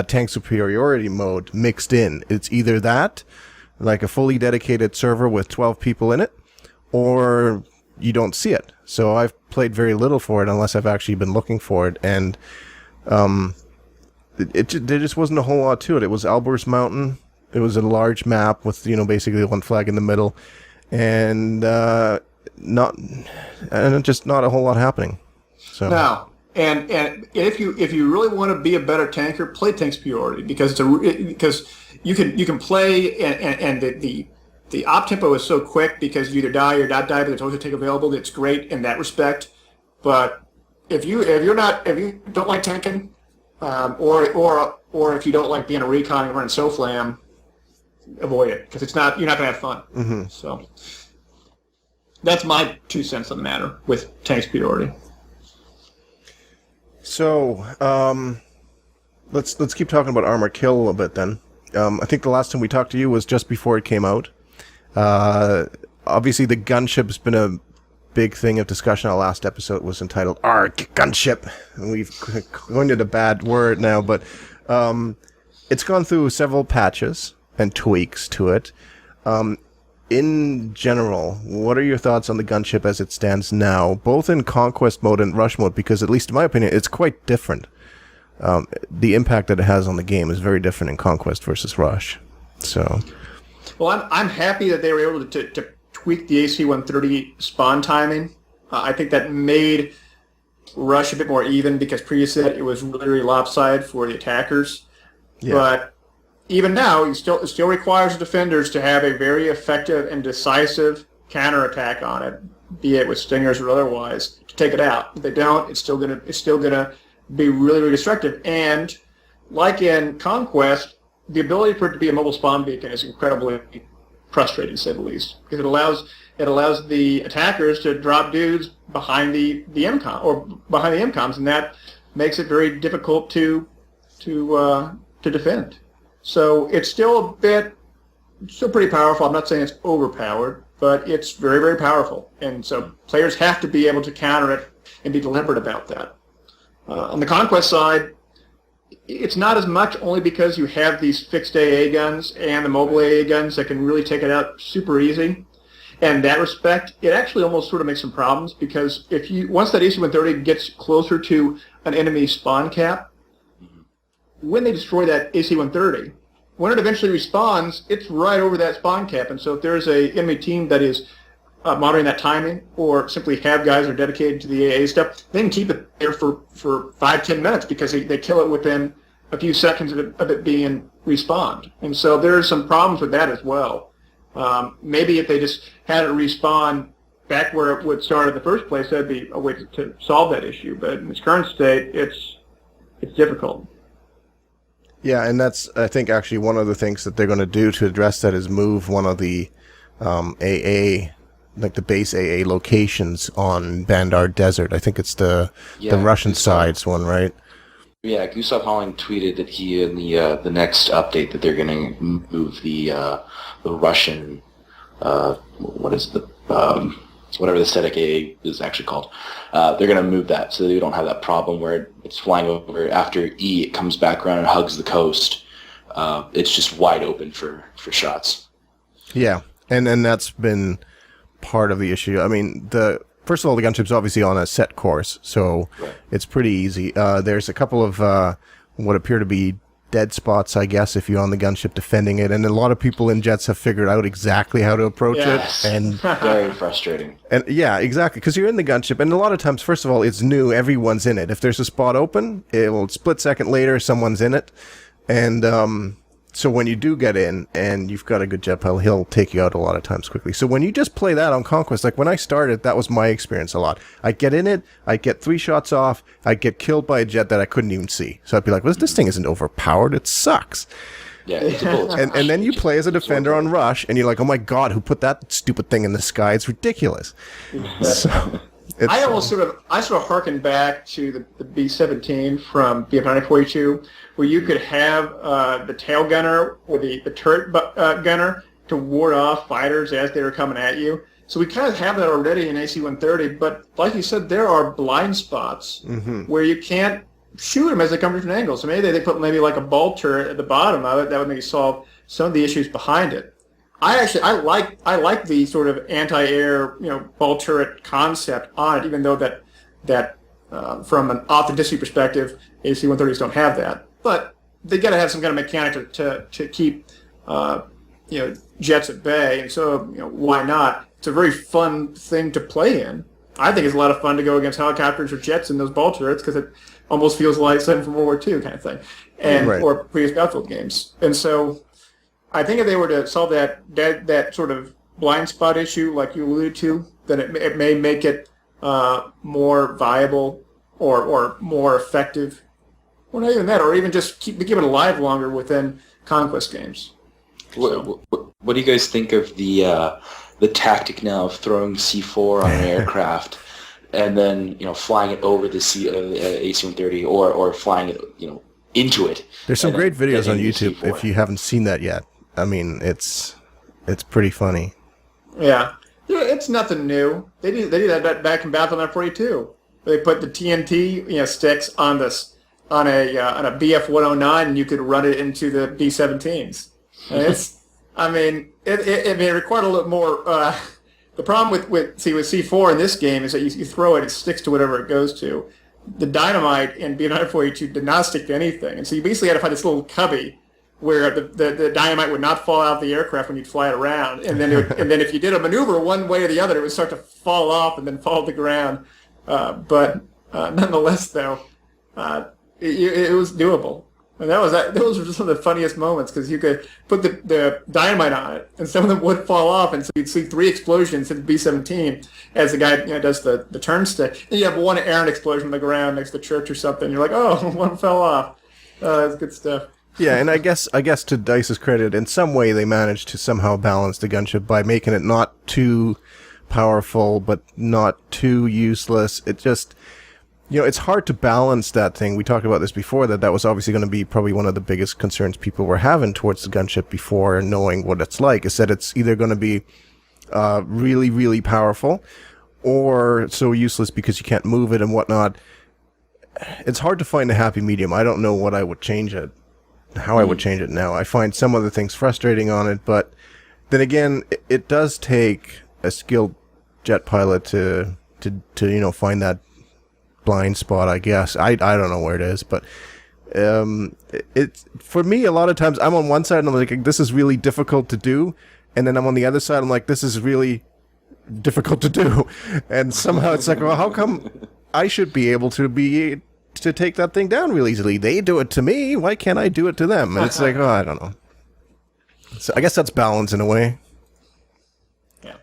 Tank Superiority mode mixed in. It's either that, like a fully dedicated server with 12 people in it, or you don't see it. So I've played very little for it, unless I've actually been looking for it, and there just wasn't a whole lot to it. It was Alborz Mountain. It was a large map with basically one flag in the middle, and just not a whole lot happening. So no. And if you really want to be a better tanker, play Tank Superiority, because because you can play, and the op tempo is so quick, because you either die or not die, but there's always a tank available. It's great in that respect. But if you don't like tanking, or if you don't like being a recon and running SOFLAM, avoid it, because you're not going to have fun. Mm-hmm. So that's my 2 cents on the matter with Tank Superiority. So let's keep talking about Armor Kill a little bit then. I think the last time we talked to you was just before it came out. Obviously, the gunship's been a big thing of discussion. Our last episode was entitled "Arg Gunship," and we've coined it a bad word now, but it's gone through several patches and tweaks to it. In general, what are your thoughts on the gunship as it stands now, both in Conquest mode and Rush mode? Because at least in my opinion, it's quite different. The impact that it has on the game is very different in Conquest versus Rush. So, well, I'm happy that they were able to tweak the AC-130 spawn timing. I think that made Rush a bit more even, because previously it was really, really lopsided for the attackers. Yeah. But even now, it still requires the defenders to have a very effective and decisive counterattack on it, be it with stingers or otherwise, to take it out. If they don't, it's still gonna be really, really destructive. And like in Conquest, the ability for it to be a mobile spawn beacon is incredibly frustrating, to say the least, because it allows the attackers to drop dudes behind the MCOM, or behind the MCOMs, and that makes it very difficult to defend. So it's still pretty powerful. I'm not saying it's overpowered, but it's very, very powerful. And so players have to be able to counter it and be deliberate about that. On the Conquest side, it's not as much, only because you have these fixed AA guns and the mobile AA guns that can really take it out super easy. And in that respect, it actually almost sort of makes some problems, because once that AC-130 gets closer to an enemy spawn cap, when they destroy that AC-130, when it eventually respawns, it's right over that spawn cap. And so if there's an enemy team that is monitoring that timing, or simply have guys who are dedicated to the AA stuff, they can keep it there for 5-10 minutes because they kill it within a few seconds of it being respawned. And so there are some problems with that as well. Maybe if they just had it respawn back where it would start in the first place, that'd be a way to solve that issue. But in its current state, it's difficult. Yeah, and that's, I think, actually one of the things that they're going to do to address that is move one of the AA, like the base AA locations on Bandar Desert. I think it's the Russian side's one, right? Yeah, Gustav Holling tweeted that he in the next update that they're going to move the Russian what is the whatever the static AA is actually called. They're going to move that so they don't have that problem where it's flying over after E, it comes back around and hugs the coast. It's just wide open for shots. Yeah, and that's been part of the issue. I mean, first of all, the gunship's obviously on a set course, so it's pretty easy. There's a couple of what appear to be dead spots, I guess, if you're on the gunship defending it, and a lot of people in jets have figured out exactly how to approach it. And very frustrating. And yeah, exactly, because you're in the gunship, and a lot of times, first of all, it's new, everyone's in it. If there's a spot open, it will split second later, someone's in it, and so when you do get in and you've got a good jet pilot, he'll take you out a lot of times quickly. So when you just play that on Conquest, like when I started, that was my experience a lot. I'd get in it, I'd get 3 shots off, I'd get killed by a jet that I couldn't even see. So I'd be like, well, this thing isn't overpowered, it sucks. Yeah, it's a bullet. And then you play as a defender on Rush, and you're like, oh my god, who put that stupid thing in the sky? It's ridiculous. So, I sort of harken back to the B-17 from BF-942, where you could have the tail gunner or the turret gunner to ward off fighters as they were coming at you. So we kind of have that already in AC-130, but like you said, there are blind spots where you can't shoot them as they come from different angles. So maybe they put like a ball turret at the bottom of it. That would maybe solve some of the issues behind it. I like the sort of anti-air ball turret concept on it, even though that from an authenticity perspective, AC-130s don't have that. But they got to have some kind of mechanic to keep jets at bay, and so why not? It's a very fun thing to play in. I think it's a lot of fun to go against helicopters or jets in those ball turrets because it almost feels like something from World War II kind of thing, and or previous Battlefield games. And so I think if they were to solve that sort of blind spot issue, like you alluded to, then it may make it more viable or more effective. Well, not even that, or even just keep it alive longer within Conquest games. What do you guys think of the tactic now of throwing C4 on an aircraft and then flying it over the AC-130 or flying it into it? There's some great videos on YouTube C4. If you haven't seen that yet. I mean, it's pretty funny. Yeah, it's nothing new. They did that back in Battlelog 42. They put the TNT sticks on a BF-109, and you could run it into the B-17s. And it required a little more. The problem with C4 in this game is that you throw it sticks to whatever it goes to. The dynamite in BF-942 did not stick to anything, and so you basically had to find this little cubby where the dynamite would not fall out of the aircraft when you'd fly it around, and then if you did a maneuver one way or the other, it would start to fall off and then fall to the ground. But nonetheless, though, it was doable, and those were some of the funniest moments because you could put the dynamite on it, and some of them would fall off, and so you'd see 3 explosions in the B-17 as the guy does the turn stick. And you have one errant explosion on the ground next to the church or something. You're like, oh, one fell off. That's good stuff. Yeah, and I guess to DICE's credit, in some way they managed to somehow balance the gunship by making it not too powerful, but not too useless. It just, it's hard to balance that thing. We talked about this before, that was obviously going to be probably one of the biggest concerns people were having towards the gunship before knowing what it's like, is that it's either going to be really, really powerful or so useless because you can't move it and whatnot. It's hard to find a happy medium. I don't know what I would change it. How I would change it now. I find some other things frustrating on it, but then again, it does take a skilled jet pilot to find that blind spot, I guess. I don't know where it is, but it's for me, a lot of times I'm on one side and I'm like, this is really difficult to do, and then I'm on the other side, I'm like, this is really difficult to do. And somehow it's like, well, how come I should be able to take that thing down real easily? They do it to me. Why can't I do it to them? And it's like, oh, I don't know. So I guess that's balance in a way. Yeah.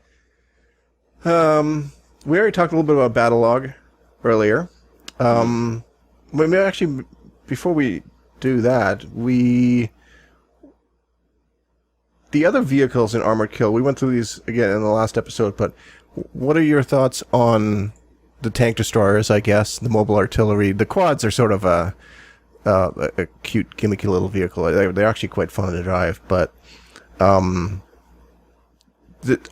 We already talked a little bit about Battlelog earlier. Maybe actually, before we do that, the other vehicles in Armored Kill, we went through these again in the last episode, but what are your thoughts on the tank destroyers, I guess, the mobile artillery? The quads are sort of a cute, gimmicky little vehicle. They're actually quite fun to drive, but I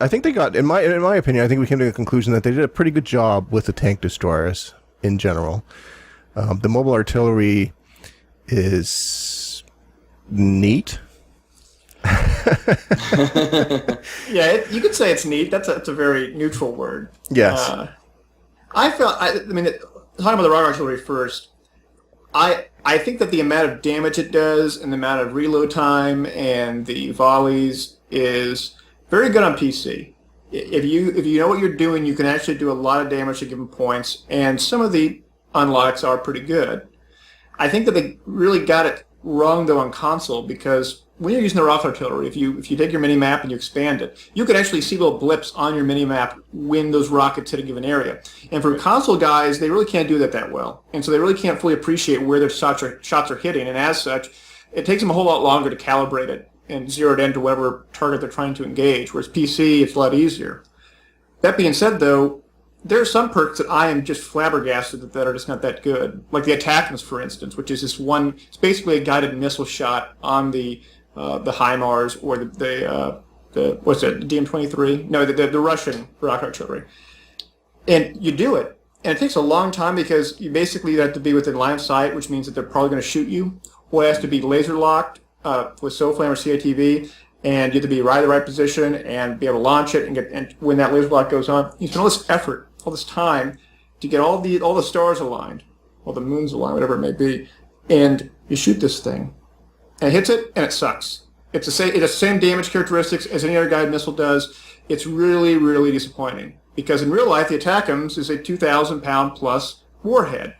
think they got, in my opinion, I think we came to the conclusion that they did a pretty good job with the tank destroyers in general. The mobile artillery is neat. Yeah, you could say it's neat. That's a very neutral word. Yes. Talking about the rocket artillery first, I think that the amount of damage it does and the amount of reload time and the volleys is very good on PC. If you know what you're doing, you can actually do a lot of damage at given points, and some of the unlocks are pretty good. I think that they really got it wrong though on console, because when you're using the rocket artillery, if you take your mini-map and you expand it, you can actually see little blips on your mini-map when those rockets hit a given area. And for console guys, they really can't do that well. And so they really can't fully appreciate where their shots are hitting. And as such, it takes them a whole lot longer to calibrate it and zero it into whatever target they're trying to engage. Whereas PC, it's a lot easier. That being said, though, there are some perks that I am just flabbergasted that are just not that good. Like the attackings, for instance, which is this one, it's basically a guided missile shot on the HIMARS or the what's it, DM-23? No, the Russian rocket artillery. And you do it, and it takes a long time because you basically have to be within line of sight, which means that they're probably going to shoot you, or it has to be laser locked with SOFLAM or CITV, and you have to be right in the right position and be able to launch it and when that laser lock goes on, you spend all this effort, all this time to get all the stars aligned, all the moons aligned, whatever it may be, and you shoot this thing. And it hits it, and it sucks. It has the same damage characteristics as any other guided missile does. It's really, really disappointing. Because in real life, the ATACMS is a 2,000-pound plus warhead.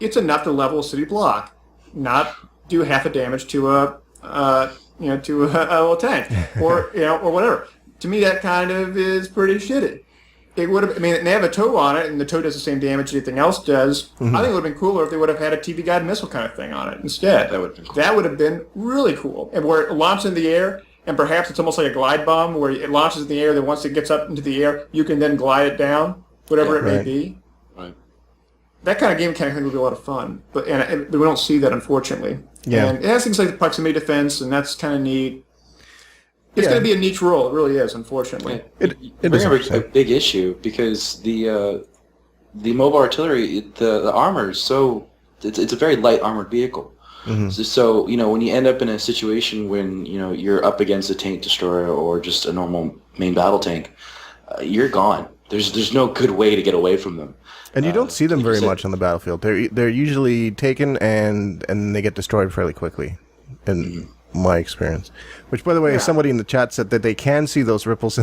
It's enough to level a city block, not do half the damage to a little tank, or whatever. To me, that kind of is pretty shitty. It would have. I mean, they have a TOW on it, and the TOW does the same damage anything else does. Mm-hmm. I think it would have been cooler if they would have had a TV guided missile kind of thing on it instead. That would have been cool. That would have been really cool. And where it launches in the air, and perhaps it's almost like a glide bomb, where it launches in the air, then once it gets up into the air, you can then glide it down, whatever it may be. Right. That kind of game mechanic would be a lot of fun, but we don't see that, unfortunately. Yeah. And it has things like the proximity defense, and that's kind of neat. It's going to be a niche role. It really is, unfortunately. It is a big issue because the mobile artillery, the armor is so it's a very light armored vehicle. Mm-hmm. So when you end up in a situation when you're up against a tank destroyer or just a normal main battle tank, you're gone. There's no good way to get away from them. And you don't see them very much on the battlefield. They're usually taken and they get destroyed fairly quickly. And my experience. Which, by the way, somebody in the chat said that they can see those ripples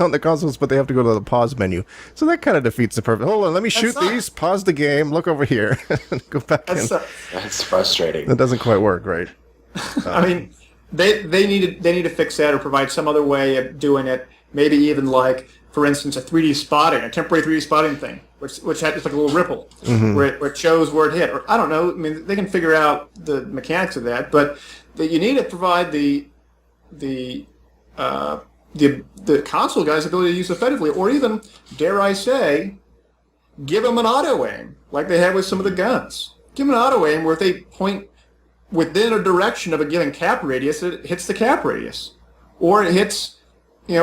on the consoles, but they have to go to the pause menu. So that kind of defeats the purpose. Hold on, let me shoot these, pause the game, look over here, and go back in. That's frustrating. That doesn't quite work, right? I mean, they need to fix that or provide some other way of doing it. Maybe even like, for instance, a 3D spotting, a temporary 3D spotting thing, which has just like a little ripple where it shows where it hit. Or I don't know. I mean, they can figure out the mechanics of that, but you need to provide the console guys' ability to use effectively, or even, dare I say, give them an auto aim like they have with some of the guns. Give them an auto aim where if they point within a direction of a given cap radius, it hits the cap radius, or it hits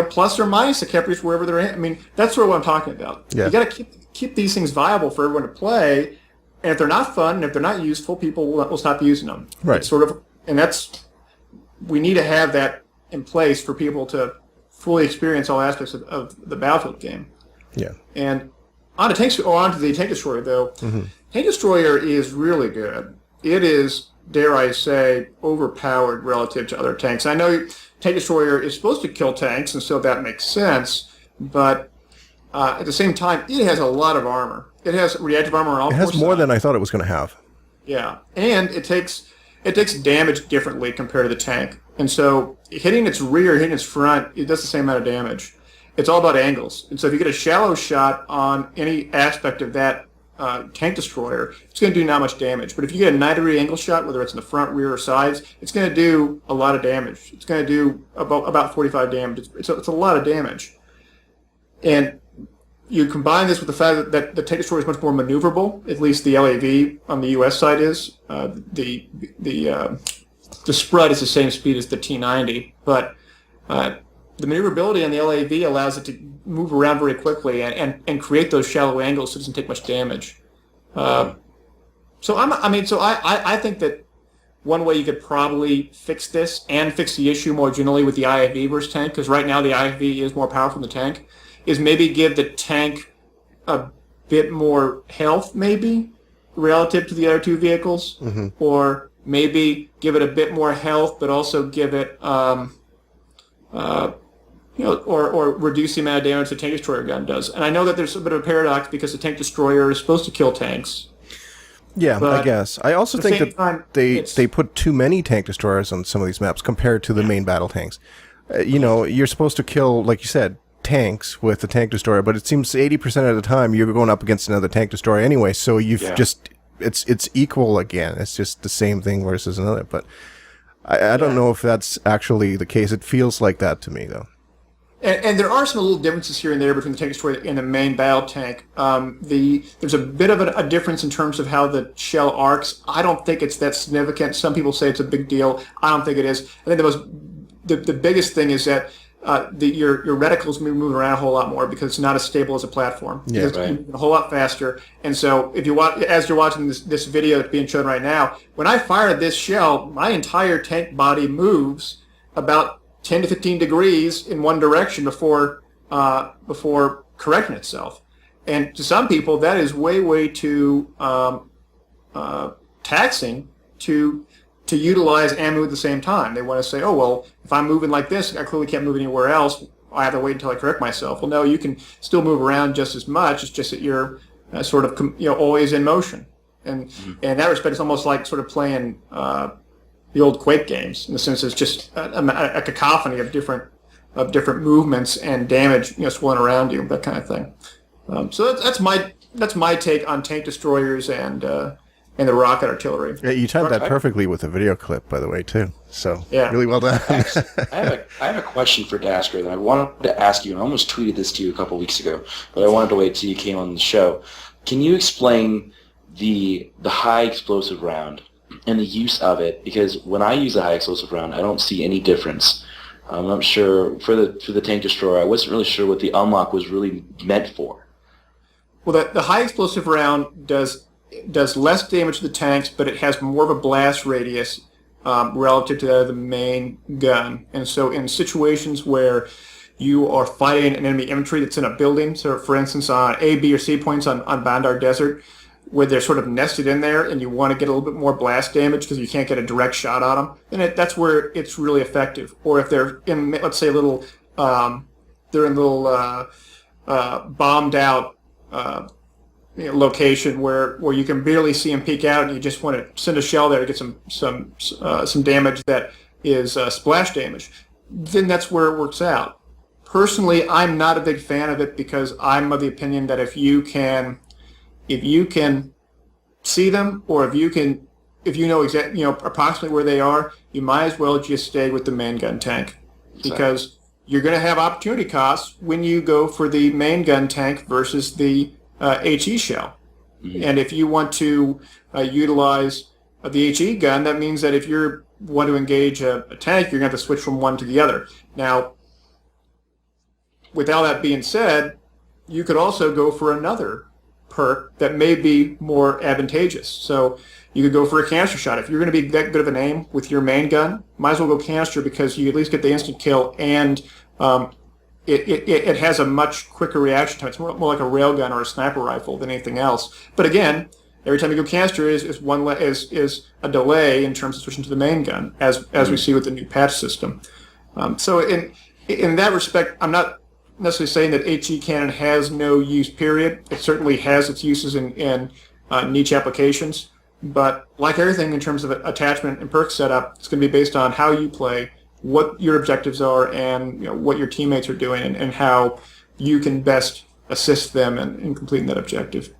plus or minus the cap radius wherever they're in. I mean, that's sort of what I'm talking about. Yeah. You got to keep these things viable for everyone to play, and if they're not fun and if they're not useful, people will stop using them. Right. It's sort of. And we need to have that in place for people to fully experience all aspects of the Battlefield game. Yeah. And onto the Tank Destroyer, though. Mm-hmm. Tank Destroyer is really good. It is, dare I say, overpowered relative to other tanks. I know Tank Destroyer is supposed to kill tanks, and so that makes sense, but at the same time, it has a lot of armor. It has reactive armor on all It four has more sides. than I thought it was going to have. Yeah, and it takes damage differently compared to the tank. And so hitting its rear, hitting its front, it does the same amount of damage. It's all about angles. And so if you get a shallow shot on any aspect of that tank destroyer, it's going to do not much damage. But if you get a 90-degree angle shot, whether it's in the front, rear, or sides, it's going to do a lot of damage. It's going to do about 45 damage. It's a lot of damage. And you combine this with the fact that the tank destroyer is much more maneuverable. At least the LAV on the U.S. side is. The Sprud is the same speed as the T90, but the maneuverability on the LAV allows it to move around very quickly and create those shallow angles so it doesn't take much damage. So I think that one way you could probably fix this and fix the issue more generally with the IFV versus tank, because right now the IFV is more powerful than the tank, is maybe give the tank a bit more health, maybe, relative to the other two vehicles, or maybe give it a bit more health, but also give it, or reduce the amount of damage the tank destroyer gun does. And I know that there's a bit of a paradox because the tank destroyer is supposed to kill tanks. Yeah, I guess. I also think that time, they put too many tank destroyers on some of these maps compared to the main battle tanks. You're supposed to kill, like you said, tanks with the tank destroyer, but it seems 80% of the time you're going up against another tank destroyer anyway, so it's equal again. It's just the same thing versus another, but I don't know if that's actually the case. It feels like that to me, though. And there are some little differences here and there between the tank destroyer and the main battle tank. There's a bit of a difference in terms of how the shell arcs. I don't think it's that significant. Some people say it's a big deal. I don't think it is. I think the biggest thing is that your reticles move around a whole lot more because it's not as stable as a platform. Yeah, it's right. a whole lot faster. And so if you watch, as you're watching this video that's being shown right now, when I fire this shell, my entire tank body moves about 10 to 15 degrees in one direction before correcting itself. And to some people, that is way too taxing to utilize and move at the same time. They want to say, oh, well, if I'm moving like this, I clearly can't move anywhere else. I have to wait until I correct myself. Well, no, you can still move around just as much. It's just that you're sort of always in motion. And in that respect, it's almost like sort of playing the old Quake games, in the sense it's just a cacophony of different movements and damage, swirling around you, that kind of thing. So that's my take on tank destroyers and the rocket artillery. Yeah, you timed that perfectly with the video clip, by the way, too. So really well done. I have a question for Daskro that I wanted to ask you, and I almost tweeted this to you a couple weeks ago, but I wanted to wait till you came on the show. Can you explain the high explosive round and the use of it? Because when I use a high explosive round, I don't see any difference. I'm not sure for the tank destroyer. I wasn't really sure what the unlock was really meant for. Well, the high explosive round does less damage to the tanks, but it has more of a blast radius relative to that of the main gun. And so in situations where you are fighting an enemy infantry that's in a building, so for instance on A, B, or C points on Bandar Desert, where they're sort of nested in there and you want to get a little bit more blast damage because you can't get a direct shot on them, then that's where it's really effective. Or if they're in, let's say, bombed out location where you can barely see them peek out and you just want to send a shell there to get some damage that is splash damage, then that's where it works out. Personally, I'm not a big fan of it because I'm of the opinion that if you can see them, or if you know exactly, approximately where they are, you might as well just stay with the main gun tank, because you're going to have opportunity costs when you go for the main gun tank versus the HE shell. Mm-hmm. And if you want to utilize the HE gun, that means that if you want to engage a tank, you're going to have to switch from one to the other. Now, with all that being said, you could also go for another perk that may be more advantageous. So you could go for a canister shot. If you're going to be that good of an aim with your main gun, might as well go canister, because you at least get the instant kill, and it has a much quicker reaction time. It's more like a railgun or a sniper rifle than anything else. But again, every time you go canister is a delay in terms of switching to the main gun, as we see with the new patch system. So in that respect, I'm not necessarily saying that HE cannon has no use, period. It certainly has its uses in niche applications. But like everything in terms of attachment and perk setup, it's going to be based on how you play, what your objectives are, and what your teammates are doing, and how you can best assist them in completing that objective.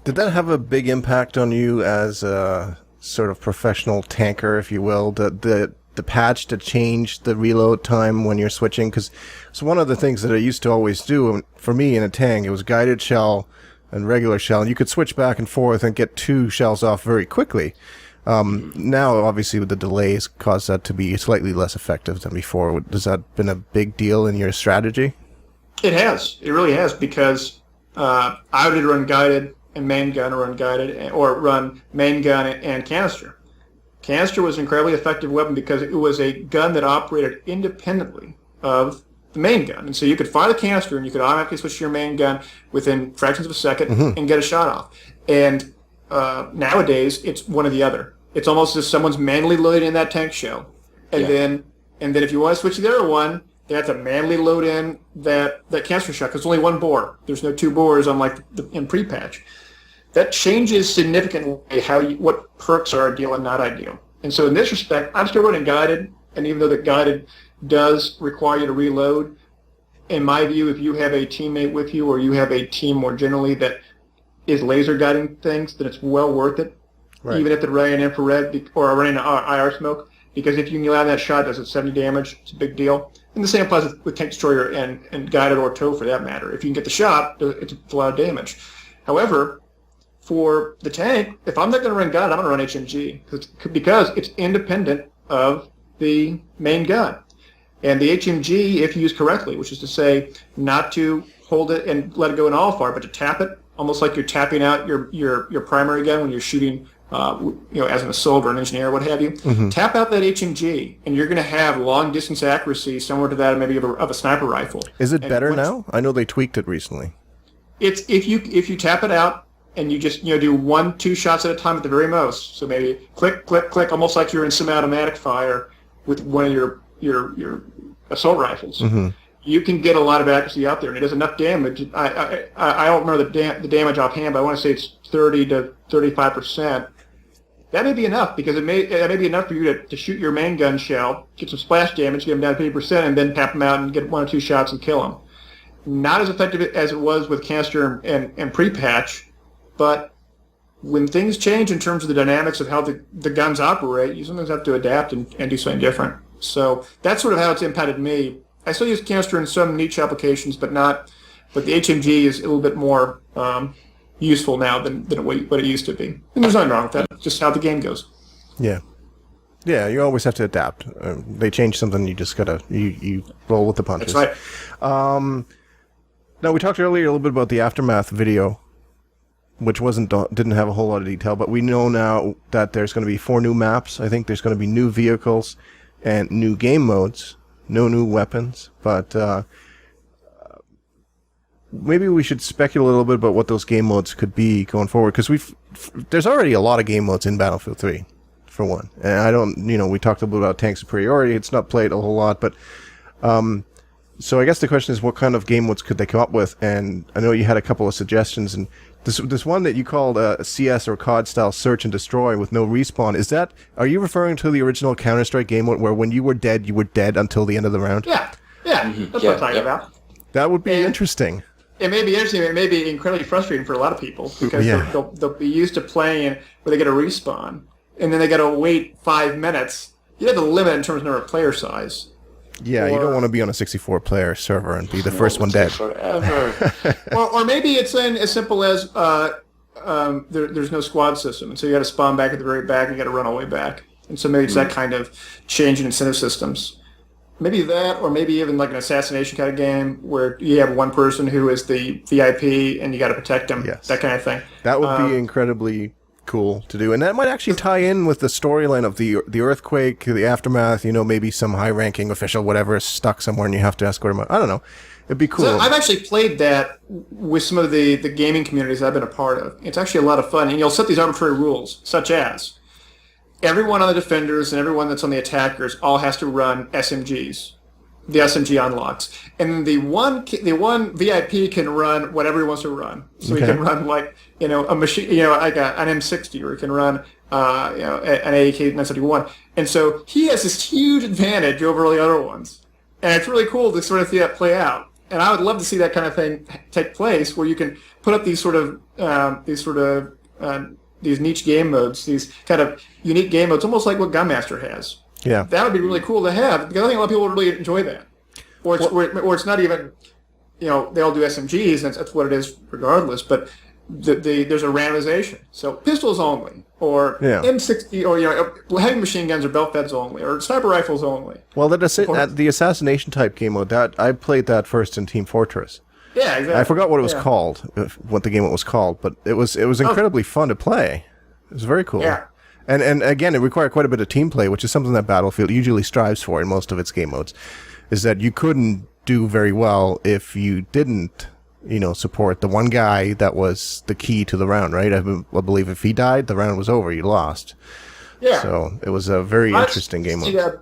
Did that have a big impact on you as a sort of professional tanker, if you will? The patch to change the reload time when you're switching? Because it's one of the things that I used to always do for me in a tank. It was guided shell and regular shell, and you could switch back and forth and get 2 shells off very quickly. Now, obviously, with the delays, caused that to be slightly less effective than before. Has that been a big deal in your strategy? It has. It really has, because I would run guided and main gun, or run guided, or run main gun and canister. Canister was an incredibly effective weapon because it was a gun that operated independently of the main gun. And so you could fire the canister and you could automatically switch to your main gun within fractions of a second and get a shot off. And nowadays, it's one or the other. It's almost as someone's manually loading in that tank shell. And then if you want to switch to the other one, they have to manually load in that canister shot, because it's only one bore. There's no 2 bores unlike in pre-patch. That changes significantly what perks are ideal and not ideal. And so in this respect, I'm still running guided, and even though the guided does require you to reload, in my view, if you have a teammate with you, or you have a team more generally that is laser guiding things, then it's well worth it, even if they're running infrared or running IR smoke, because if you can land that shot, does it 70 damage? It's a big deal. And the same applies with Tank Destroyer and guided or tow for that matter. If you can get the shot, it's a lot of damage. However, for the tank, if I'm not going to run gun, I'm going to run HMG because it's independent of the main gun. And the HMG, if used correctly, which is to say not to hold it and let it go in all far, but to tap it, almost like you're tapping out your primary gun when you're shooting, as an assault or an engineer, what have you. Tap out that HMG, and you're going to have long distance accuracy similar to that maybe of a sniper rifle. Is it better now? I know they tweaked it recently. It's if you tap it out and you just do 1-2 shots at a time at the very most. So maybe click, click, click, almost like you're in semi-automatic fire with one of your assault rifles. You can get a lot of accuracy out there, and it does enough damage. I don't remember the damage offhand, but I want to say it's 30 to 35%. That may be enough, because that may be enough for you to shoot your main gun shell, get some splash damage, get them down to 50%, and then tap them out and get 1 or 2 shots and kill them. Not as effective as it was with canister and pre-patch, but when things change in terms of the dynamics of how the guns operate, you sometimes have to adapt and do something different. So that's sort of how it's impacted me. I still use canister in some niche applications, but the HMG is a little bit more useful now than what it used to be. And there's nothing wrong with that. It's just how the game goes. Yeah. Yeah, you always have to adapt. They change something, you just gotta you roll with the punches. That's right. Now, we talked earlier a little bit about the Aftermath video, which didn't have a whole lot of detail, but we know now that there's going to be 4 new maps. I think there's going to be new vehicles and new game modes, no new weapons, but maybe we should speculate a little bit about what those game modes could be going forward, because there's already a lot of game modes in Battlefield 3, for one. And I don't, we talked a little bit about Tank Superiority. It's not played a whole lot, but so I guess the question is, what kind of game modes could they come up with? And I know you had a couple of suggestions, and this one that you called a CS or COD style search and destroy with no respawn, are you referring to the original Counter-Strike game mode where when you were dead until the end of the round? Yeah. That's what I'm talking about. That would be interesting. It may be interesting. It may be incredibly frustrating for a lot of people, because they'll be used to playing where they get a respawn, and then they got to wait 5 minutes. You have the limit in terms of number of player size. Yeah, you don't want to be on a 64-player server and be the first one dead. Forever. or maybe it's as simple as there's no squad system, and so you got to spawn back at the very back, and you got to run all the way back. And so maybe it's that kind of change in incentive systems. Maybe that, or maybe even like an assassination kind of game where you have one person who is the VIP and you got to protect them. Yes. That kind of thing. That would be incredibly cool to do, and that might actually tie in with the storyline of the earthquake, the aftermath. Maybe some high-ranking official, whatever, is stuck somewhere, and you have to escort him out. I don't know. It'd be cool. So I've actually played that with some of the gaming communities I've been a part of. It's actually a lot of fun, and you'll set these arbitrary rules, such as everyone on the defenders and everyone that's on the attackers all has to run SMGs. the SMG unlocks, and the one VIP can run whatever he wants to run. So he can run like a machine, like an M60, or he can run an AK-971, and so he has this huge advantage over all the other ones, and it's really cool to sort of see that play out. And I would love to see that kind of thing take place, where you can put up these niche game modes, these kind of unique game modes, almost like what Gunmaster has. Yeah, that would be really cool to have, because I think a lot of people would really enjoy that. Or it's not even, they all do SMGs, and that's what it is regardless. But there's a randomization, so pistols only, or M60, or heavy machine guns or belt feds only, or sniper rifles only. Well, the assassination type game mode, that I played that first in Team Fortress. Yeah, exactly. I forgot what it was called, what the game was called, but it was incredibly fun to play. It was very cool. Yeah. And again, it required quite a bit of team play, which is something that Battlefield usually strives for in most of its game modes, is that you couldn't do very well if you didn't, support the one guy that was the key to the round, right? I believe if he died, the round was over. You lost. Yeah. So it was a very interesting game mode.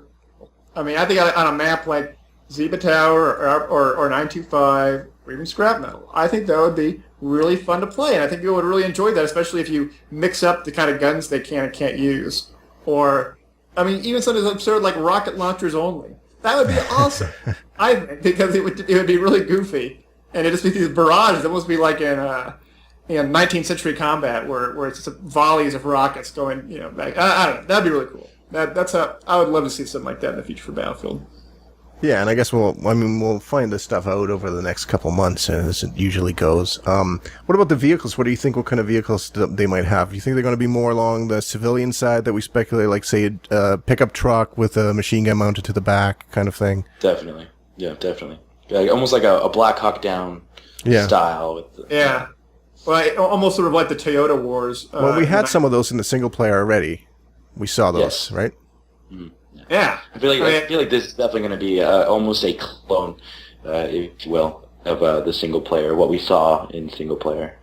I think on a map like Zeba Tower or 925 or even Scrap Metal, I think that would be really fun to play, and I think people would really enjoy that, especially if you mix up the kind of guns they can and can't use. Or, even something absurd like rocket launchers only. That would be awesome, I think, because it would be really goofy, and it'd just be these barrages. It almost be like in 19th century combat, where it's just volleys of rockets going, back. I don't know. That'd be really cool. That's how I would love to see something like that in the future for Battlefield. Yeah, and I guess we'll find this stuff out over the next couple months, as it usually goes. What about the vehicles? What do you think? What kind of vehicles they might have? Do you think they're going to be more along the civilian side that we speculate, like say a pickup truck with a machine gun mounted to the back, kind of thing? Definitely, definitely. Almost like a Black Hawk Down style. Well, almost sort of like the Toyota Wars. Well, we had some of those in the single player already. We saw those, right? Mm-hmm. Yeah. I feel like this is definitely going to be almost a clone, if you will, of the single player, what we saw in single player.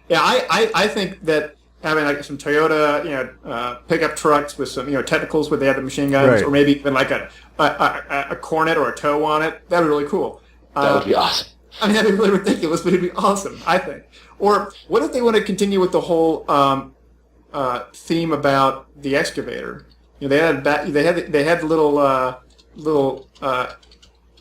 Yeah, I think that having like some Toyota, pickup trucks with some, technicals where they have the machine guns, or maybe even like a Cornet or a tow on it, that would be really cool. That would be awesome. That'd be really ridiculous, but it'd be awesome, I think. Or what if they want to continue with the whole theme about the excavator? They had the little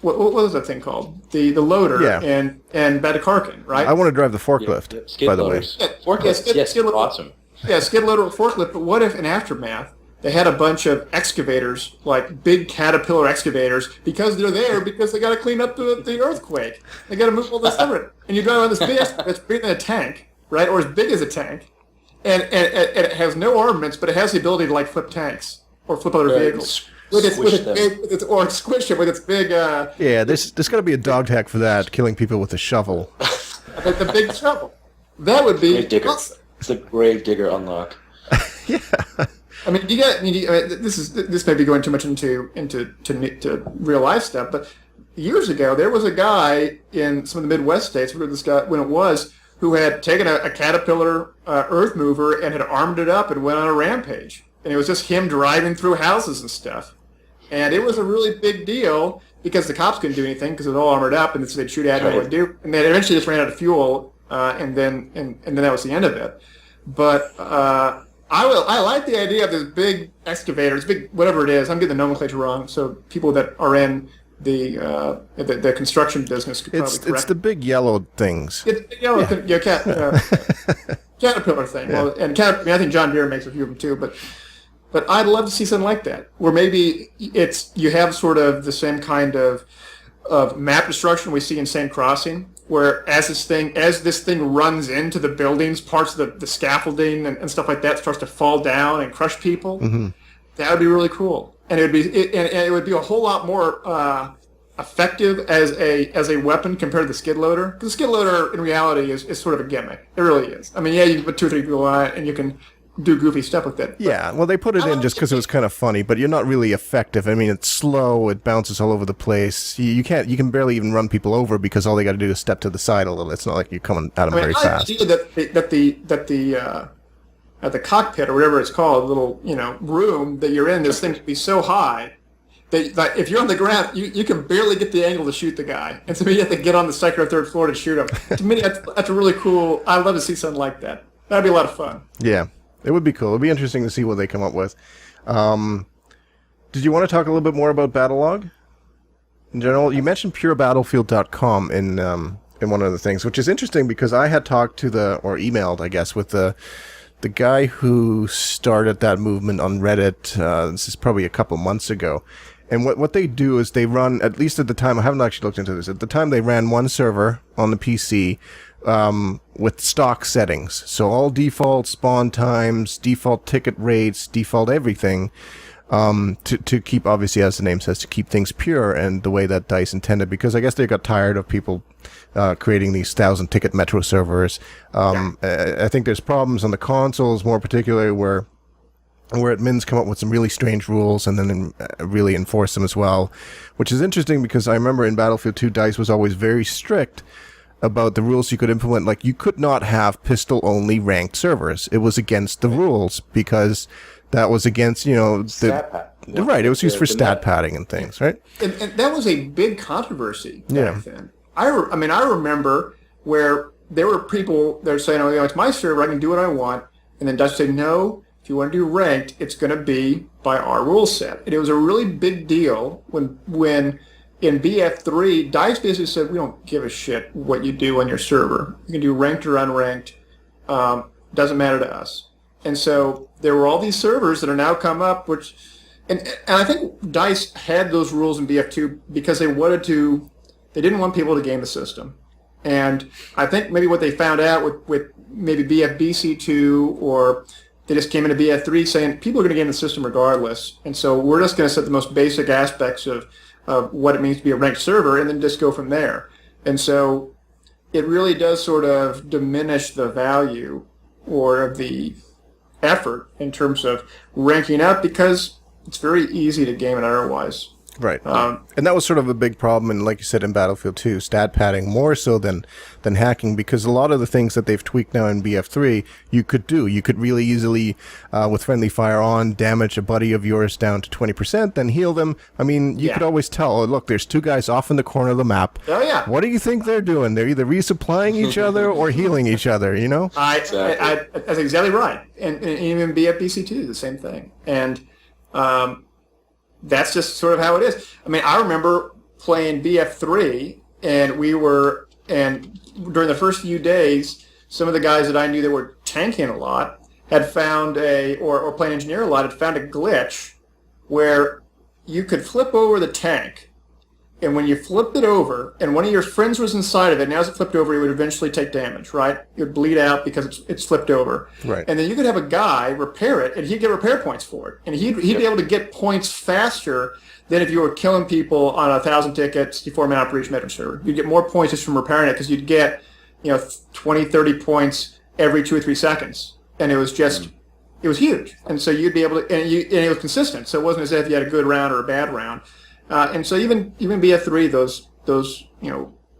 what was that thing called? The loader and Batakarkin, right? I want to drive the forklift, skid by the loaders. way. Skid loader, awesome. Yeah, skid loader or forklift. But what if in Aftermath they had a bunch of excavators, like big Caterpillar excavators, because they're there because they got to clean up the earthquake. They got to move all this stuff, and you drive on this big excavator that's bigger than a tank, right, or as big as a tank, and it has no armaments, but it has the ability to like flip tanks. Or flip other vehicles. Or squish them with its big... yeah, there's got to be a dog tag for that, killing people with a shovel. The big shovel. That would be awesome. It's the grave digger unlock. Yeah. This may be going too much into real life stuff, but years ago there was a guy in some of the Midwest states, where this guy, when it was, who had taken a Caterpillar earth mover and had armed it up and went on a rampage. And it was just him driving through houses and stuff. And it was a really big deal because the cops couldn't do anything because it was all armored up, and so they'd shoot at it and what do. And they eventually just ran out of fuel, and then that was the end of it. But I like the idea of this big excavator, this big whatever it is. I'm getting the nomenclature wrong, so people that are in the construction business could probably correct. It's the big yellow things. It's the yellow Caterpillar thing. Yeah. Well, and I think John Deere makes a few of them too, But I'd love to see something like that, where maybe you have sort of the same kind of map destruction we see in Sand Crossing, where as this thing runs into the buildings, parts of the scaffolding and stuff like that starts to fall down and crush people. Mm-hmm. That would be really cool, and it would be a whole lot more effective as a weapon compared to the skid loader. Because the skid loader in reality is sort of a gimmick. It really is. I mean, yeah, you can put 2 or 3 people on it, and you can do goofy stuff with it. Yeah, well, they put it in just because it was kind of funny, but you're not really effective. I mean, it's slow, it bounces all over the place. You can barely even run people over because all they got to do is step to the side a little. It's not like you're coming at them very fast. I see that at the cockpit or whatever it's called, little room that you're in, this thing could be so high like, if you're on the ground, you can barely get the angle to shoot the guy, and so you have to get on the second or third floor to shoot him. To me, that's a really cool. I'd love to see something like that. That'd be a lot of fun. Yeah, it would be cool. It'd be interesting to see what they come up with. Did you want to talk a little bit more about Battlelog? In general, you mentioned purebattlefield.com in one of the things, which is interesting because I had talked to or emailed, I guess, with the guy who started that movement on Reddit. This is probably a couple months ago. And what they do is they run, at least at the time, I haven't actually looked into this, at the time they ran one server on the PC with stock settings. So all default spawn times, default ticket rates, default everything, to keep, obviously, as the name says, to keep things pure and the way that DICE intended, because I guess they got tired of people creating these 1,000-ticket Metro servers. I think there's problems on the consoles, more particularly where admins come up with some really strange rules and then really enforce them as well, which is interesting because I remember in Battlefield 2, DICE was always very strict about the rules you could implement. Like, you could not have pistol-only ranked servers. It was against the rules because that was against, Stat pad. Right, it was used for stat padding and things, right? And that was a big controversy back then. I remember where there were people that were saying, it's my server, I can do what I want. And then DICE said, no, if you want to do ranked, it's going to be by our rule set. And it was a really big deal when in BF3, DICE basically said, we don't give a shit what you do on your server. You can do ranked or unranked. Doesn't matter to us. And so there were all these servers that are now come up, and I think DICE had those rules in BF2 because they didn't want people to game the system. And I think maybe what they found out with maybe BFBC2, or they just came into BF3 saying people are going to game the system regardless. And so we're just going to set the most basic aspects of what it means to be a ranked server and then just go from there. And so it really does sort of diminish the value or the effort in terms of ranking up because it's very easy to game it otherwise. Right. And that was sort of a big problem, and like you said, in Battlefield 2, stat padding more so than hacking, because a lot of the things that they've tweaked now in BF3, you could do. You could really easily, with friendly fire on, damage a buddy of yours down to 20%, then heal them. I mean, you could always tell, look, there's two guys off in the corner of the map. Oh, yeah. What do you think they're doing? They're either resupplying each other or healing each other, That's exactly right. And even BFBC2 is the same thing. And that's just sort of how it is. I mean, I remember playing BF3, and during the first few days, some of the guys that I knew that were tanking a lot had found or playing engineer a lot, had found a glitch where you could flip over the tank, and when you flipped it over, and one of your friends was inside of it, and as it flipped over, he would eventually take damage, right? It would bleed out because it's flipped over. Right. And then you could have a guy repair it, and he'd get repair points for it. And he'd be able to get points faster than if you were killing people on 1,000 tickets, 64-man per each Metro server. You'd get more points just from repairing it because you'd get 20, 30 points every 2 or 3 seconds. And it was just... It was huge. And so you'd be able to... And it was consistent, so it wasn't as if you had a good round or a bad round. And so even BF3, those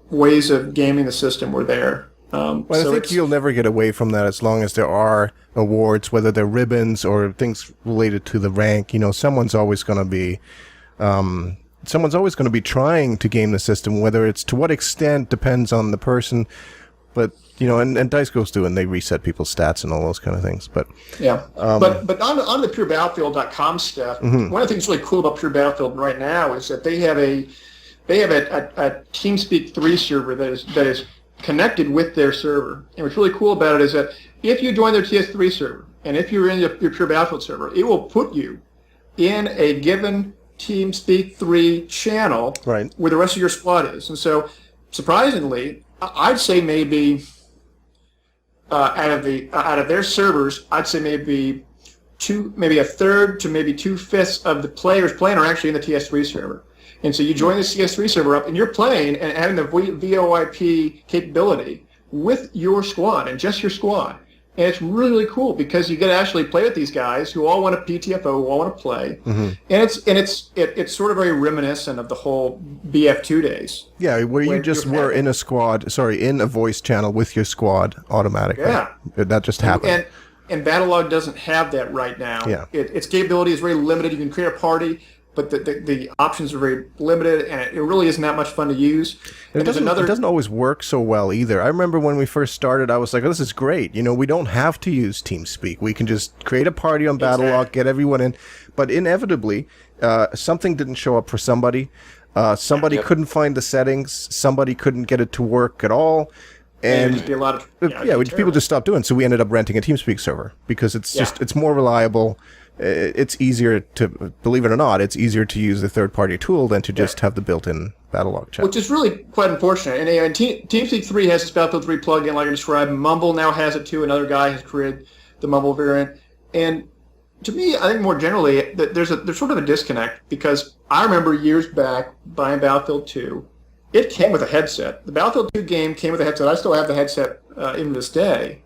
ways of gaming the system were there. Well, I think you'll never get away from that as long as there are awards, whether they're ribbons or things related to the rank. Someone's always going to be trying to game the system. Whether it's to what extent depends on the person. But and DICE goes through and they reset people's stats and all those kind of things. But yeah, but on the purebattlefield.com stuff, one of the things that's really cool about Pure Battlefield right now is that they have a TeamSpeak 3 server that is connected with their server. And what's really cool about it is that if you join their TS3 server and if you're in your Pure Battlefield server, it will put you in a given TeamSpeak 3 channel where the rest of your squad is. And so, surprisingly, I'd say maybe out of their servers, I'd say maybe a third to maybe 2/5 of the players playing are actually in the TS3 server. And so you join the TS3 server up, and you're playing and having the VoIP capability with your squad and just your squad. And it's really, really cool because you get to actually play with these guys who all want to PTFO, who all want to play. Mm-hmm. And it's sort of very reminiscent of the whole BF2 days. Yeah, where you just were in a voice channel with your squad automatically. Yeah. That just happened. And Battlelog doesn't have that right now. Yeah. Its capability is very limited. You can create a party, but the options are very limited, and it really isn't that much fun to use. And there's it doesn't always work so well either. I remember when we first started, I was like, oh, this is great. We don't have to use TeamSpeak. We can just create a party on Battlelog, get everyone in. But inevitably, something didn't show up for somebody. Somebody couldn't find the settings. Somebody couldn't get it to work at all. And it'd be a lot of people just stopped doing it. So we ended up renting a TeamSpeak server because it's more reliable. It's easier to, believe it or not, it's easier to use the third-party tool than to just have the built-in Battlelog chat. Which is really quite unfortunate. And TeamSpeak 3 has this Battlefield 3 plugin, like I described. Mumble now has it too. Another guy has created the Mumble variant. And to me, I think more generally, there's sort of a disconnect, because I remember years back buying Battlefield 2. It came with a headset. The Battlefield 2 game came with a headset. I still have the headset even to this day.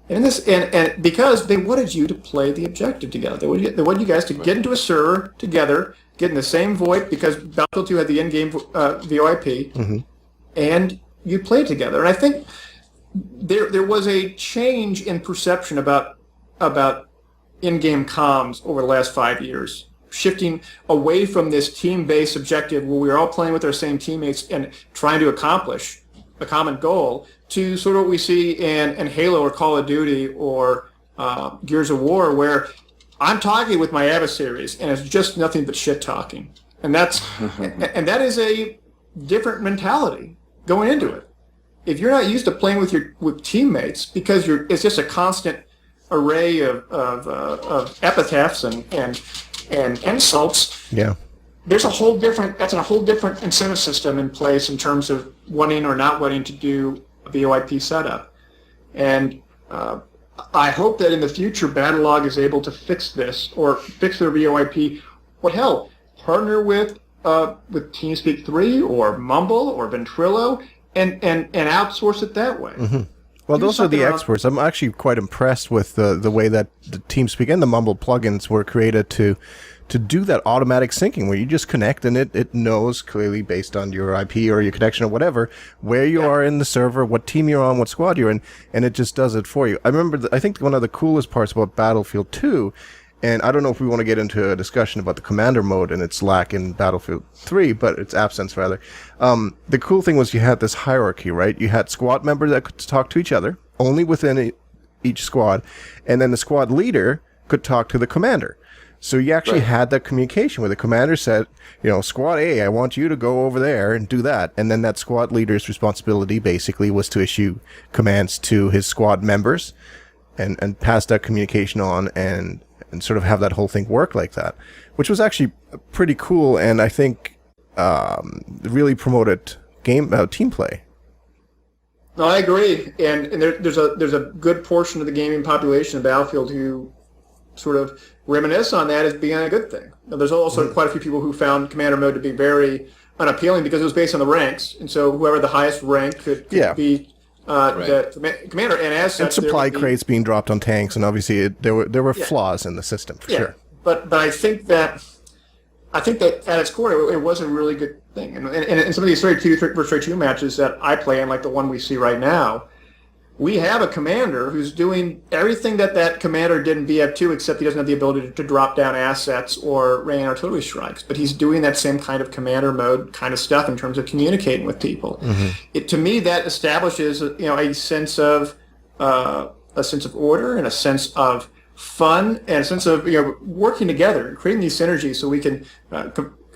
And because they wanted you to play the objective together. They wanted you guys to get into a server together, get in the same VoIP, because Battlefield 2 had the in-game VoIP, and you play together. And I think there was a change in perception about in-game comms over the last 5 years, shifting away from this team-based objective where we're all playing with our same teammates and trying to accomplish a common goal, to sort of what we see in Halo or Call of Duty or Gears of War, where I'm talking with my adversaries and it's just nothing but shit talking, and that is a different mentality going into it. If you're not used to playing with teammates, because it's just a constant array of epithets and insults. Yeah. That's a whole different incentive system in place in terms of wanting or not wanting to do a VoIP setup. And I hope that in the future Battlelog is able to fix this, or fix their VoIP. What hell? Partner with TeamSpeak 3 or Mumble or Ventrilo and outsource it that way. Mm-hmm. Well, those are the experts. I'm actually quite impressed with the way that the TeamSpeak and the Mumble plugins were created to do that automatic syncing, where you just connect and it knows clearly, based on your IP or your connection or whatever, where you are in the server, what team you're on, what squad you're in, and it just does it for you. I remember, I think one of the coolest parts about Battlefield 2, and I don't know if we want to get into a discussion about the commander mode and its lack in Battlefield 3, but its absence rather. The cool thing was you had this hierarchy, right? You had squad members that could talk to each other, only within each squad, and then the squad leader could talk to the commander. So you actually had that communication where the commander said, Squad A, I want you to go over there and do that. And then that squad leader's responsibility basically was to issue commands to his squad members and pass that communication on and sort of have that whole thing work like that, which was actually pretty cool, and I think really promoted team play. No, I agree, and there's a good portion of the gaming population of Battlefield who sort of reminisce on that as being a good thing. Now, there's also quite a few people who found commander mode to be very unappealing because it was based on the ranks, and so whoever the highest rank could be the commander. And as such, and supply crates being dropped on tanks, and obviously there were flaws in the system for sure. But I think that at its core it was a really good thing. And in some of these 32 versus 32 matches that I play in, like the one we see right now, we have a commander who's doing everything that commander did in BF2, except he doesn't have the ability to drop down assets or rain artillery strikes. But he's doing that same kind of commander mode kind of stuff in terms of communicating with people. Mm-hmm. To me, that establishes a sense of order and a sense of fun and a sense of working together and creating these synergies so we can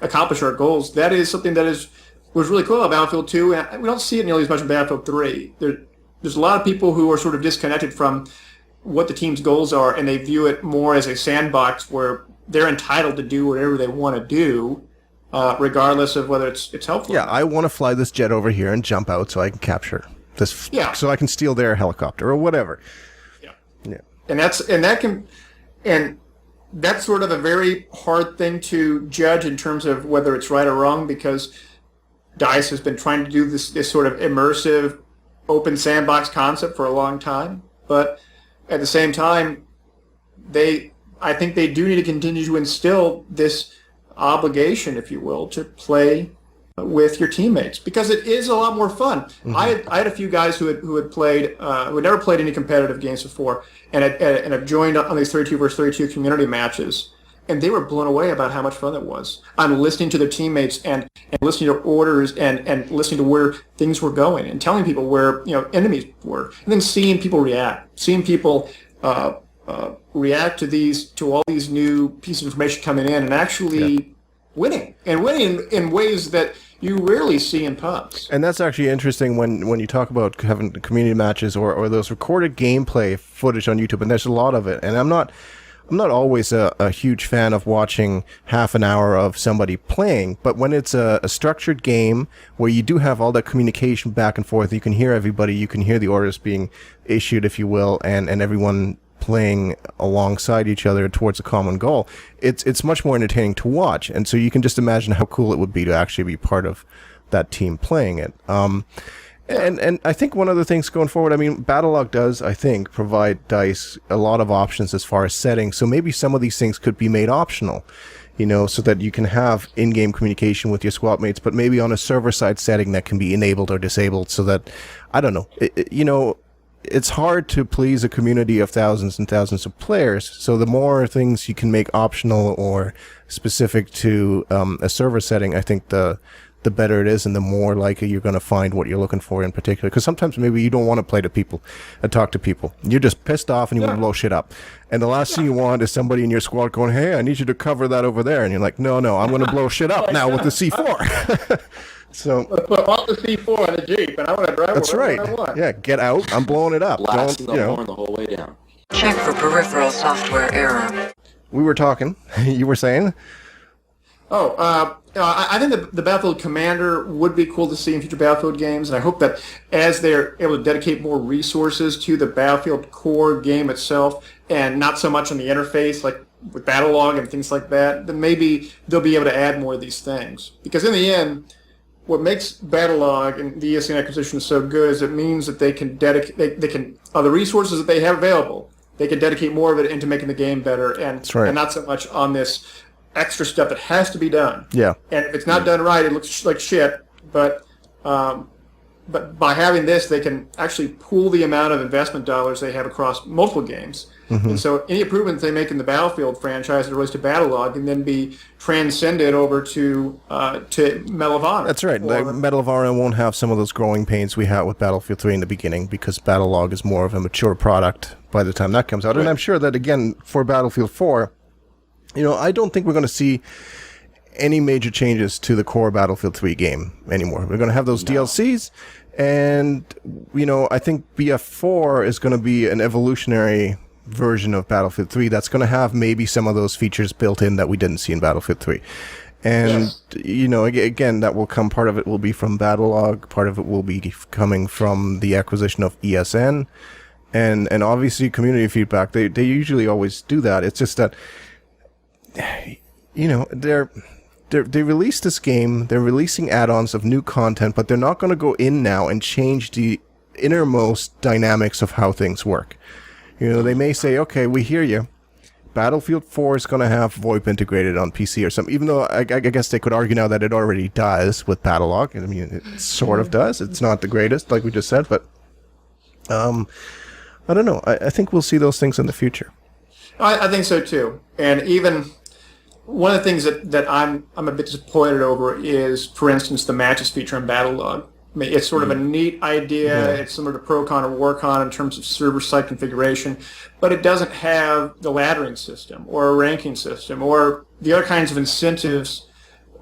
accomplish our goals. That is something that was really cool about Battlefield 2, and we don't see it nearly as much in Battlefield 3. There's a lot of people who are sort of disconnected from what the team's goals are, and they view it more as a sandbox where they're entitled to do whatever they want to do, regardless of whether it's helpful. Yeah, I want to fly this jet over here and jump out so I can capture this. Yeah. So I can steal their helicopter or whatever. Yeah. And that's sort of a very hard thing to judge in terms of whether it's right or wrong, because DICE has been trying to do this sort of immersive open sandbox concept for a long time, but at the same time, I think they do need to continue to instill this obligation, if you will, to play with your teammates, because it is a lot more fun. Mm-hmm. I had a few guys who had played who had never played any competitive games before, and have joined on these 32 versus 32 community matches, and they were blown away about how much fun it was. I'm listening to their teammates and listening to orders and listening to where things were going and telling people where enemies were, and then seeing people react, seeing people react to all these new pieces of information coming in and actually winning in ways that you rarely see in pubs. And that's actually interesting when you talk about having community matches or those recorded gameplay footage on YouTube, and there's a lot of it. And I'm not always a huge fan of watching half an hour of somebody playing, but when it's a structured game where you do have all that communication back and forth, you can hear everybody, you can hear the orders being issued, if you will, and everyone playing alongside each other towards a common goal, it's much more entertaining to watch. And so you can just imagine how cool it would be to actually be part of that team playing it. And I think one of the things going forward, I mean, Battlelog does, I think, provide DICE a lot of options as far as settings. So maybe some of these things could be made optional, so that you can have in-game communication with your squad mates, but maybe on a server-side setting that can be enabled or disabled so that, I don't know, it's hard to please a community of thousands and thousands of players. So the more things you can make optional or specific to a server setting, I think the better it is, and the more likely you're going to find what you're looking for in particular. Because sometimes maybe you don't want to play to people and talk to people. You're just pissed off and you want to blow shit up. And the last thing you want is somebody in your squad going, hey, I need you to cover that over there. And you're like, no, I'm going to blow shit up now with the C4. So put off the C4 on the Jeep, and I want to drive that's right. I want. Yeah, get out. I'm blowing it up. Blasting the horn the whole way down. Check for peripheral software error. We were talking. You were saying? I think the Battlefield Commander would be cool to see in future Battlefield games, and I hope that as they're able to dedicate more resources to the Battlefield core game itself, and not so much on the interface, like with Battlelog and things like that, then maybe they'll be able to add more of these things. Because in the end, what makes Battlelog and the ESN acquisition so good is it means that they can dedicate, they can the resources that they have available, they can dedicate more of it into making the game better, and not so much on this extra stuff that has to be done. Yeah. And if it's not done right, it looks like shit. But by having this, they can actually pool the amount of investment dollars they have across multiple games. Mm-hmm. And so any improvements they make in the Battlefield franchise that relates to Battlelog can then be transcended over to Medal of Honor. That's right. Medal of Honor won't have some of those growing pains we had with Battlefield 3 in the beginning, because Battlelog is more of a mature product by the time that comes out. Right. And I'm sure that, again, for Battlefield 4, I don't think we're going to see any major changes to the core Battlefield 3 game anymore. We're going to have those DLCs, and, I think BF4 is going to be an evolutionary version of Battlefield 3 that's going to have maybe some of those features built in that we didn't see in Battlefield 3. And, again, that will come, part of it will be from Battlelog, part of it will be coming from the acquisition of ESN, and obviously community feedback. They usually always do that. It's just that, they released this game, they're releasing add-ons of new content, but they're not going to go in now and change the innermost dynamics of how things work. They may say, okay, we hear you. Battlefield 4 is going to have VoIP integrated on PC or something, even though I guess they could argue now that it already does with Battlelog. I mean, it sort of does. It's not the greatest, like we just said, but I don't know. I think we'll see those things in the future. I think so, too. And even one of the things that I'm a bit disappointed over is, for instance, the matches feature in Battlelog. I mean, it's sort of a neat idea. Yeah. It's similar to ProCon or WarCon in terms of server-side configuration, but it doesn't have the laddering system or a ranking system or the other kinds of incentive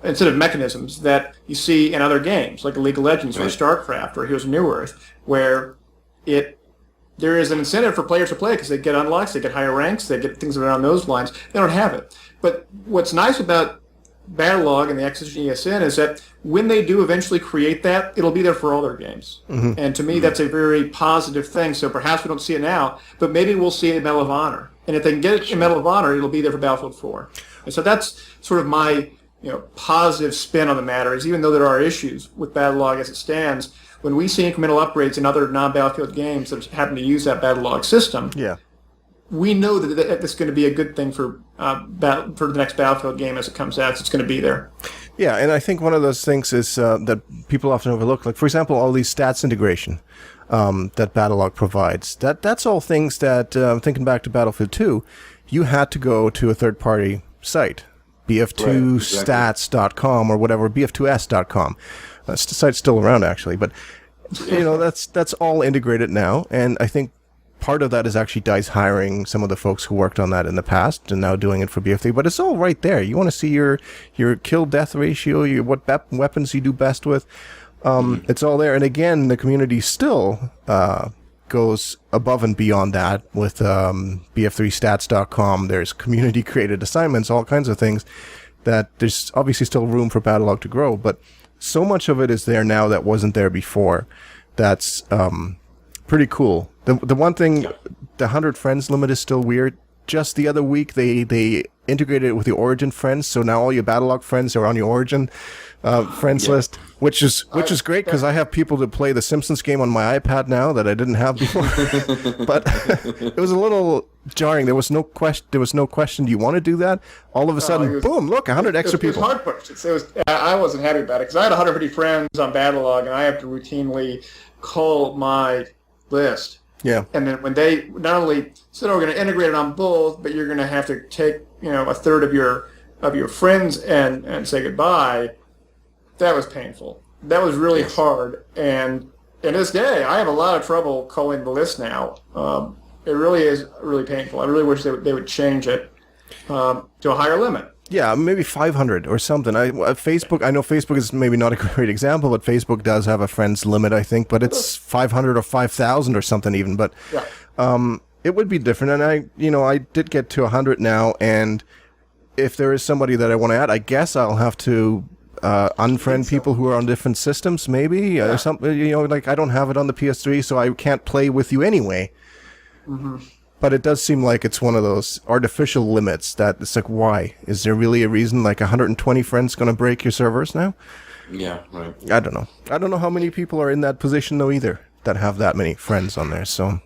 mechanisms that you see in other games, like League of Legends or StarCraft or Heroes of New Earth, where there is an incentive for players to play because they get unlocks, they get higher ranks, they get things around those lines. They don't have it. But what's nice about Battlelog and the acquisition of ESN is that when they do eventually create that, it'll be there for all their games. Mm-hmm. And to me, that's a very positive thing. So perhaps we don't see it now, but maybe we'll see it in Medal of Honor. And if they can get it in Medal of Honor, it'll be there for Battlefield 4. And so that's sort of my positive spin on the matter, is even though there are issues with Battlelog as it stands, when we see incremental upgrades in other non-Battlefield games that happen to use that Battlelog system, we know that it's going to be a good thing for the next Battlefield game as it comes out. So it's going to be there. Yeah, and I think one of those things is that people often overlook, like, for example, all these stats integration that Battlelog provides. That's all things that, thinking back to Battlefield 2, you had to go to a third-party site, bf2stats.com or whatever, bf2s.com. The site's still around, actually, but that's all integrated now, and I think part of that is actually DICE hiring some of the folks who worked on that in the past and now doing it for BF3, but it's all right there. You want to see your kill-death ratio, what weapons you do best with. It's all there, and again, the community still goes above and beyond that with bf3stats.com. There's community-created assignments, all kinds of things that there's obviously still room for Battlelog to grow, but so much of it is there now that wasn't there before. That's pretty cool. The one thing, the 100 friends limit is still weird. Just the other week, they integrated it with the Origin friends, so now all your Battlelog friends are on your Origin friends list, which is great because I have people to play the Simpsons game on my iPad now that I didn't have before. But it was a little jarring. There was no question. Do you want to do that? All of a sudden, boom! Look, 100 extra people. It was hard push. I wasn't happy about it because I had 150 friends on Battlelog, and I have to routinely cull my list. Yeah. And then when they not only said, we're going to integrate it on both, but you're going to have to take, a third of your friends and say goodbye, that was painful. That was really hard. And in this day, I have a lot of trouble culling the list now. It really is really painful. I really wish they would change it to a higher limit. Yeah, maybe 500 or something. Facebook, I know Facebook is maybe not a great example, but Facebook does have a friends limit, I think, but it's 500 or 5,000 or something even. But it would be different. And I did get to 100 now, and if there is somebody that I want to add, I guess I'll have to unfriend people who are on different systems, maybe, or something. Like I don't have it on the PS3, so I can't play with you anyway. Mm-hmm. But it does seem like it's one of those artificial limits that it's like, why? Is there really a reason like 120 friends going to break your servers now? Yeah, right. I don't know. I don't know how many people are in that position though either that have that many friends on there. So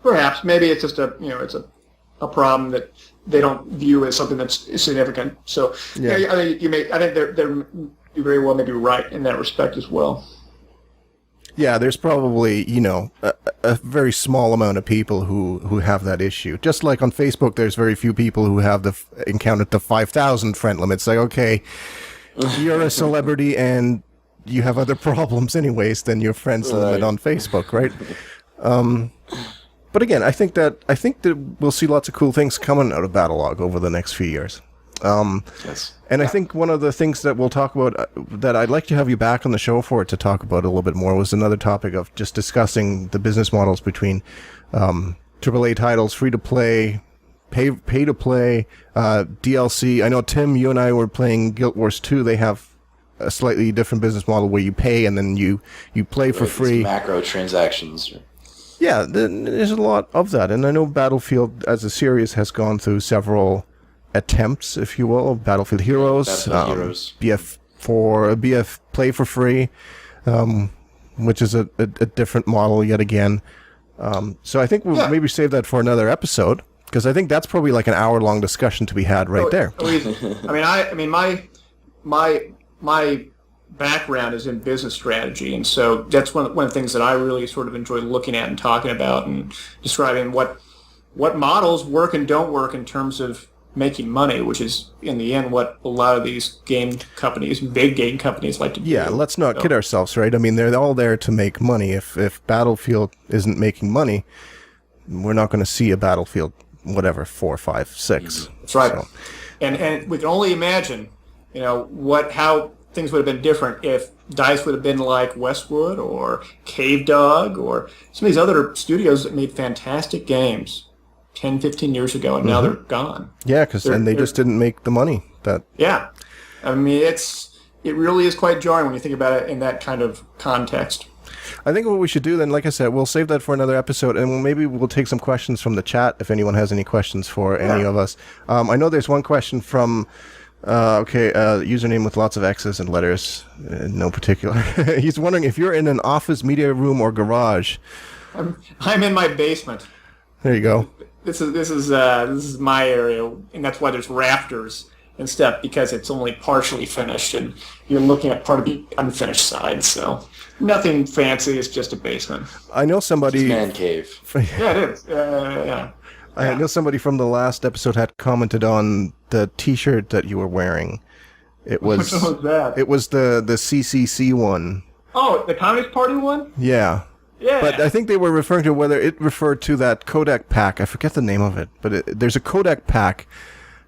perhaps maybe it's just it's a problem that they don't view as something that's significant. So I think you very well may be right in that respect as well. Yeah, there's probably, a very small amount of people who have that issue. Just like on Facebook, there's very few people who have encountered the 5,000 friend limit. It's like, okay, you're a celebrity and you have other problems anyways than your friends limit on Facebook, right? But again, I think that we'll see lots of cool things coming out of Battlelog over the next few years. Yes. And I think one of the things that we'll talk about that I'd like to have you back on the show for to talk about a little bit more was another topic of just discussing the business models between AAA titles, free to play, pay to play, DLC. I know, Tim, you and I were playing Guild Wars 2. They have a slightly different business model where you pay and then you play for free. Macro transactions. Yeah, there's a lot of that. And I know Battlefield as a series has gone through several attempts, if you will, Battlefield Heroes, BF Play for Free, which is a different model yet again. So I think we'll maybe save that for another episode, because I think that's probably like an hour-long discussion to be had right there. My background is in business strategy, and so that's one of the things that I really sort of enjoy looking at and talking about and describing what models work and don't work in terms of making money, which is in the end what a lot of these game companies, big game companies, like to do. Yeah, let's not kid ourselves, right? I mean, they're all there to make money. If Battlefield isn't making money, we're not going to see a Battlefield, 4, 5, 6. That's right. So. And we can only imagine, how things would have been different if DICE would have been like Westwood or Cave Dog or some of these other studios that made fantastic games 10, 15 years ago, and now they're gone. Yeah, because they just didn't make the money. Yeah. I mean, it really is quite jarring when you think about it in that kind of context. I think what we should do then, like I said, we'll save that for another episode, and maybe we'll take some questions from the chat if anyone has any questions for any of us. I know there's one question from, username with lots of X's and letters, in no particular. He's wondering if you're in an office, media room, or garage. I'm in my basement. There you go. This is my area, and that's why there's rafters and stuff, because it's only partially finished, and you're looking at part of the unfinished side. So nothing fancy. It's just a basement. I know somebody. It's man cave. Yeah, it is. Yeah. I know somebody from the last episode had commented on the T-shirt that you were wearing. It was, Which one was that? It was the CCC one. Oh, the Communist Party one? Yeah. Yeah. But I think they were referring to whether it referred to that codec pack. I forget the name of it, but there's a codec pack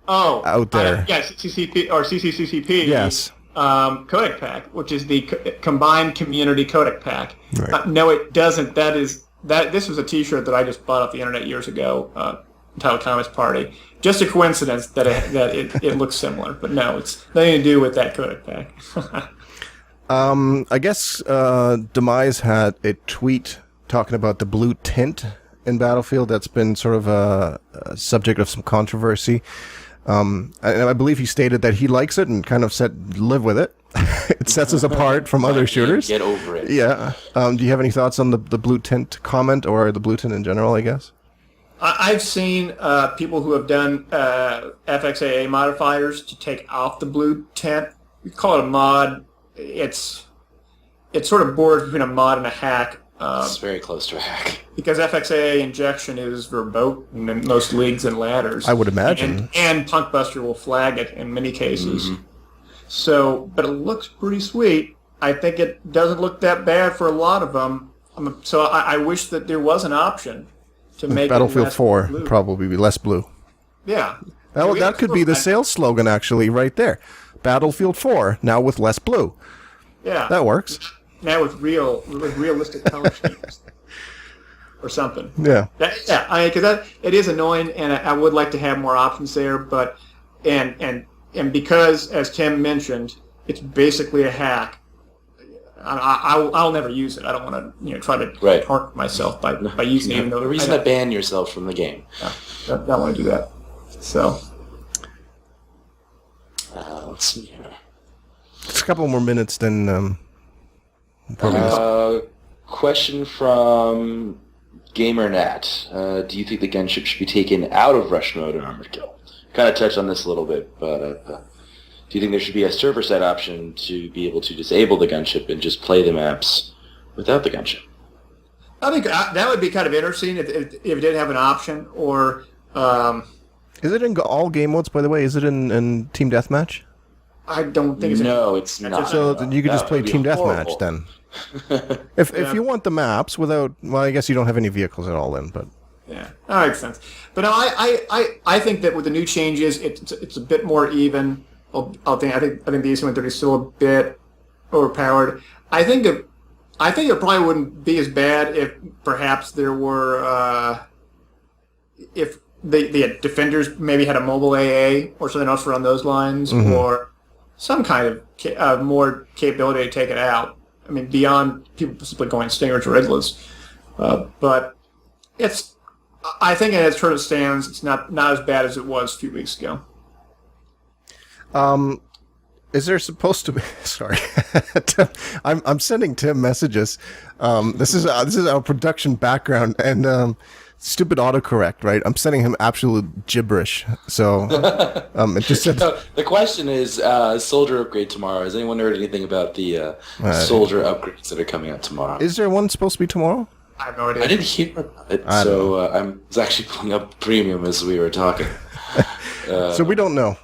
out there. Yeah, CCCP or CCCCP. Yes. Codec pack, which is the combined community codec pack. Right. No, it doesn't. This was a T-shirt that I just bought off the internet years ago, entitled Communist Party. Just a coincidence that it looks similar, but no, it's nothing to do with that codec pack. I guess Demise had a tweet talking about the blue tint in Battlefield that's been sort of a subject of some controversy. And I believe he stated that he likes it and kind of said, live with it. It sets us apart from other shooters. Get over it. Yeah. Do you have any thoughts on the blue tint comment or the blue tint in general, I guess? I've seen people who have done FXAA modifiers to take off the blue tint. We call it a mod. It's sort of borders between a mod and a hack. It's very close to a hack. Because FXAA injection is verboten in most leagues and ladders. I would imagine. And Punkbuster will flag it in many cases. Mm-hmm. So, but it looks pretty sweet. I think it doesn't look that bad for a lot of them. So I wish that there was an option to make Battlefield it less 4 blue. probably be less blue. Yeah. That could be the sales slogan, actually, right there. Battlefield 4, now with less blue. Yeah. That works. Now with realistic color schemes. Or something. Yeah. Because it is annoying, and I would like to have more options there, but and because, as Tim mentioned, it's basically a hack. I'll never use it. I don't want to try to target myself by using it. No reason to ban yourself from the game. I don't want to do that. So. Let's see here. It's a couple more minutes, then probably. Question from GamerNat. Do you think the gunship should be taken out of rush mode and armored kill? Kind of touched on this a little bit, but do you think there should be a server-side option to be able to disable the gunship and just play the maps without the gunship? I think that would be kind of interesting if it did have an option, or... Is it in all game modes, by the way? Is it in Team Deathmatch? I don't think it's not. So you could just play Team Deathmatch then. If you want the maps without... Well, I guess you don't have any vehicles at all then, but... Yeah, that makes sense. But no, I think that with the new changes, it's a bit more even. I think the AC-130 is still a bit overpowered. I think it probably wouldn't be as bad if perhaps there were if the defenders maybe had a mobile AA or something else around those lines, or some kind of more capability to take it out. I mean, beyond people simply going Stingers or Iglas. But I think as it stands, it's not as bad as it was a few weeks ago. Is there supposed to be? Sorry, Tim, I'm sending Tim messages. This is our production background, and stupid autocorrect, right? I'm sending him absolute gibberish. So it just said. The question is soldier upgrade tomorrow. Has anyone heard anything about the soldier upgrades that are coming out tomorrow? Is there one supposed to be tomorrow? I have no idea. I didn't hear about it, so I was actually pulling up premium as we were talking. So we don't know.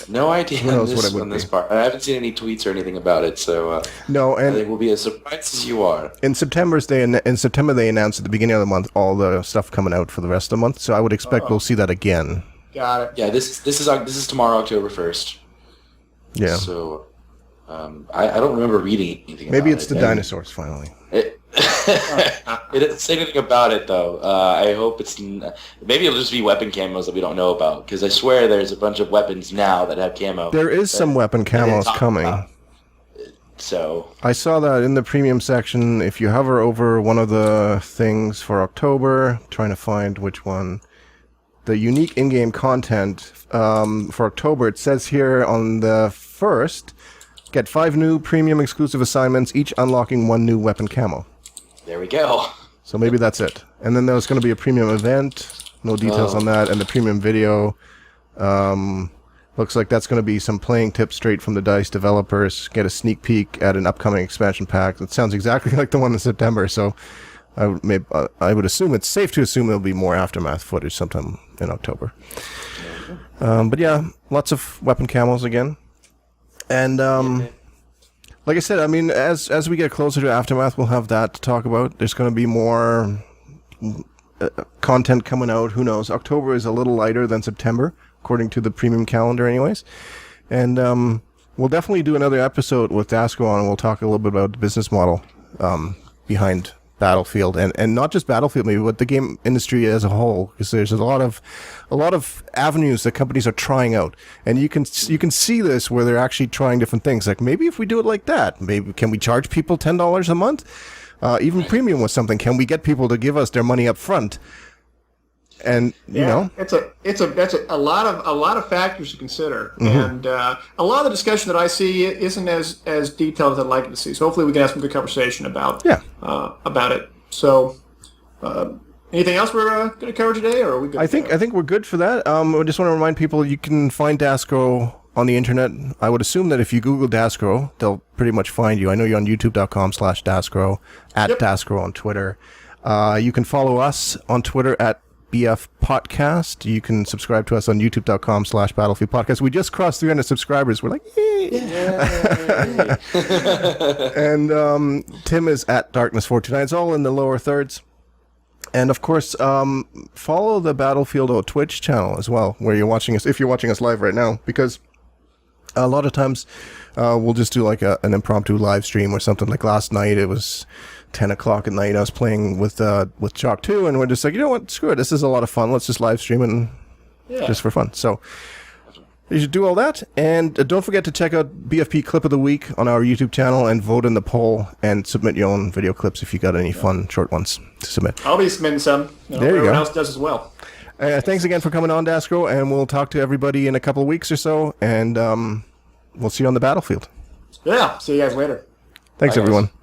No idea on this be. part. I haven't seen any tweets or anything about it, so no, and I think we'll be as surprised as you are. In September they announced at the beginning of the month all the stuff coming out for the rest of the month. So I would expect we'll see that again. Got it. Yeah, this is tomorrow, October 1st. Yeah. So I don't remember reading anything. Maybe about it's the dinosaurs finally. It doesn't say anything about it though. I hope maybe it'll just be weapon camos that we don't know about, because I swear there's a bunch of weapons now that have camo. There is some weapon camos coming. So I saw that in the premium section. If you hover over one of the things for October, trying to find which one, the unique in-game content for October, it says here on the 1st, get 5 new premium exclusive assignments, each unlocking 1 new weapon camo. there we go. So maybe that's it. And then there's going to be a premium event. No details on that. And the premium video. Looks like that's going to be some playing tips straight from the DICE developers. Get a sneak peek at an upcoming expansion pack. It sounds exactly like the one in September. So I would assume it's safe to assume there'll be more Aftermath footage sometime in October. But yeah, lots of weapon camos again. And like I said, I mean, as we get closer to Aftermath, we'll have that to talk about. There's going to be more content coming out. Who knows? October is a little lighter than September, according to the premium calendar anyways. And we'll definitely do another episode with Daskro on, and we'll talk a little bit about the business model behind Battlefield, and not just Battlefield, maybe, but the game industry as a whole, because there's a lot of avenues that companies are trying out, and you can see this where they're actually trying different things. Like, maybe if we do it like that, maybe can we charge people $10 a month? Even premium was something. Can we get people to give us their money up front? And you know, that's a lot of factors to consider, and a lot of the discussion that I see isn't as detailed as I'd like it to see. So hopefully we can have some good conversation about it. So anything else we're going to cover today, or are we good? I think we're good for that. I just want to remind people you can find Daskro on the internet. I would assume that if you Google Daskro, they'll pretty much find you. I know you're on youtube.com/Daskro, @Daskro on Twitter. You can follow us on Twitter @BF Podcast. You can subscribe to us on youtube.com/Battlefield Podcast. We just crossed 300 subscribers. We're like, yay! And Tim is @Darkness429. It's all in the lower thirds. And of course, follow the Battlefield Twitch channel as well, where you're watching us, if you're watching us live right now, because a lot of times we'll just do like an impromptu live stream or something. Like last night, it was 10 o'clock at night. I was playing with Chalk 2, and we're just like, you know what, screw it. This is a lot of fun. Let's just live stream and just for fun. So you should do all that. And don't forget to check out BFP Clip of the Week on our YouTube channel and vote in the poll and submit your own video clips if you got any fun short ones to submit. I'll be submitting some. There you everyone go. else does as well. Thanks again for coming on, Daskro, and we'll talk to everybody in a couple of weeks or so, and we'll see you on the battlefield. Yeah, see you guys later. Thanks, Bye, everyone. guys.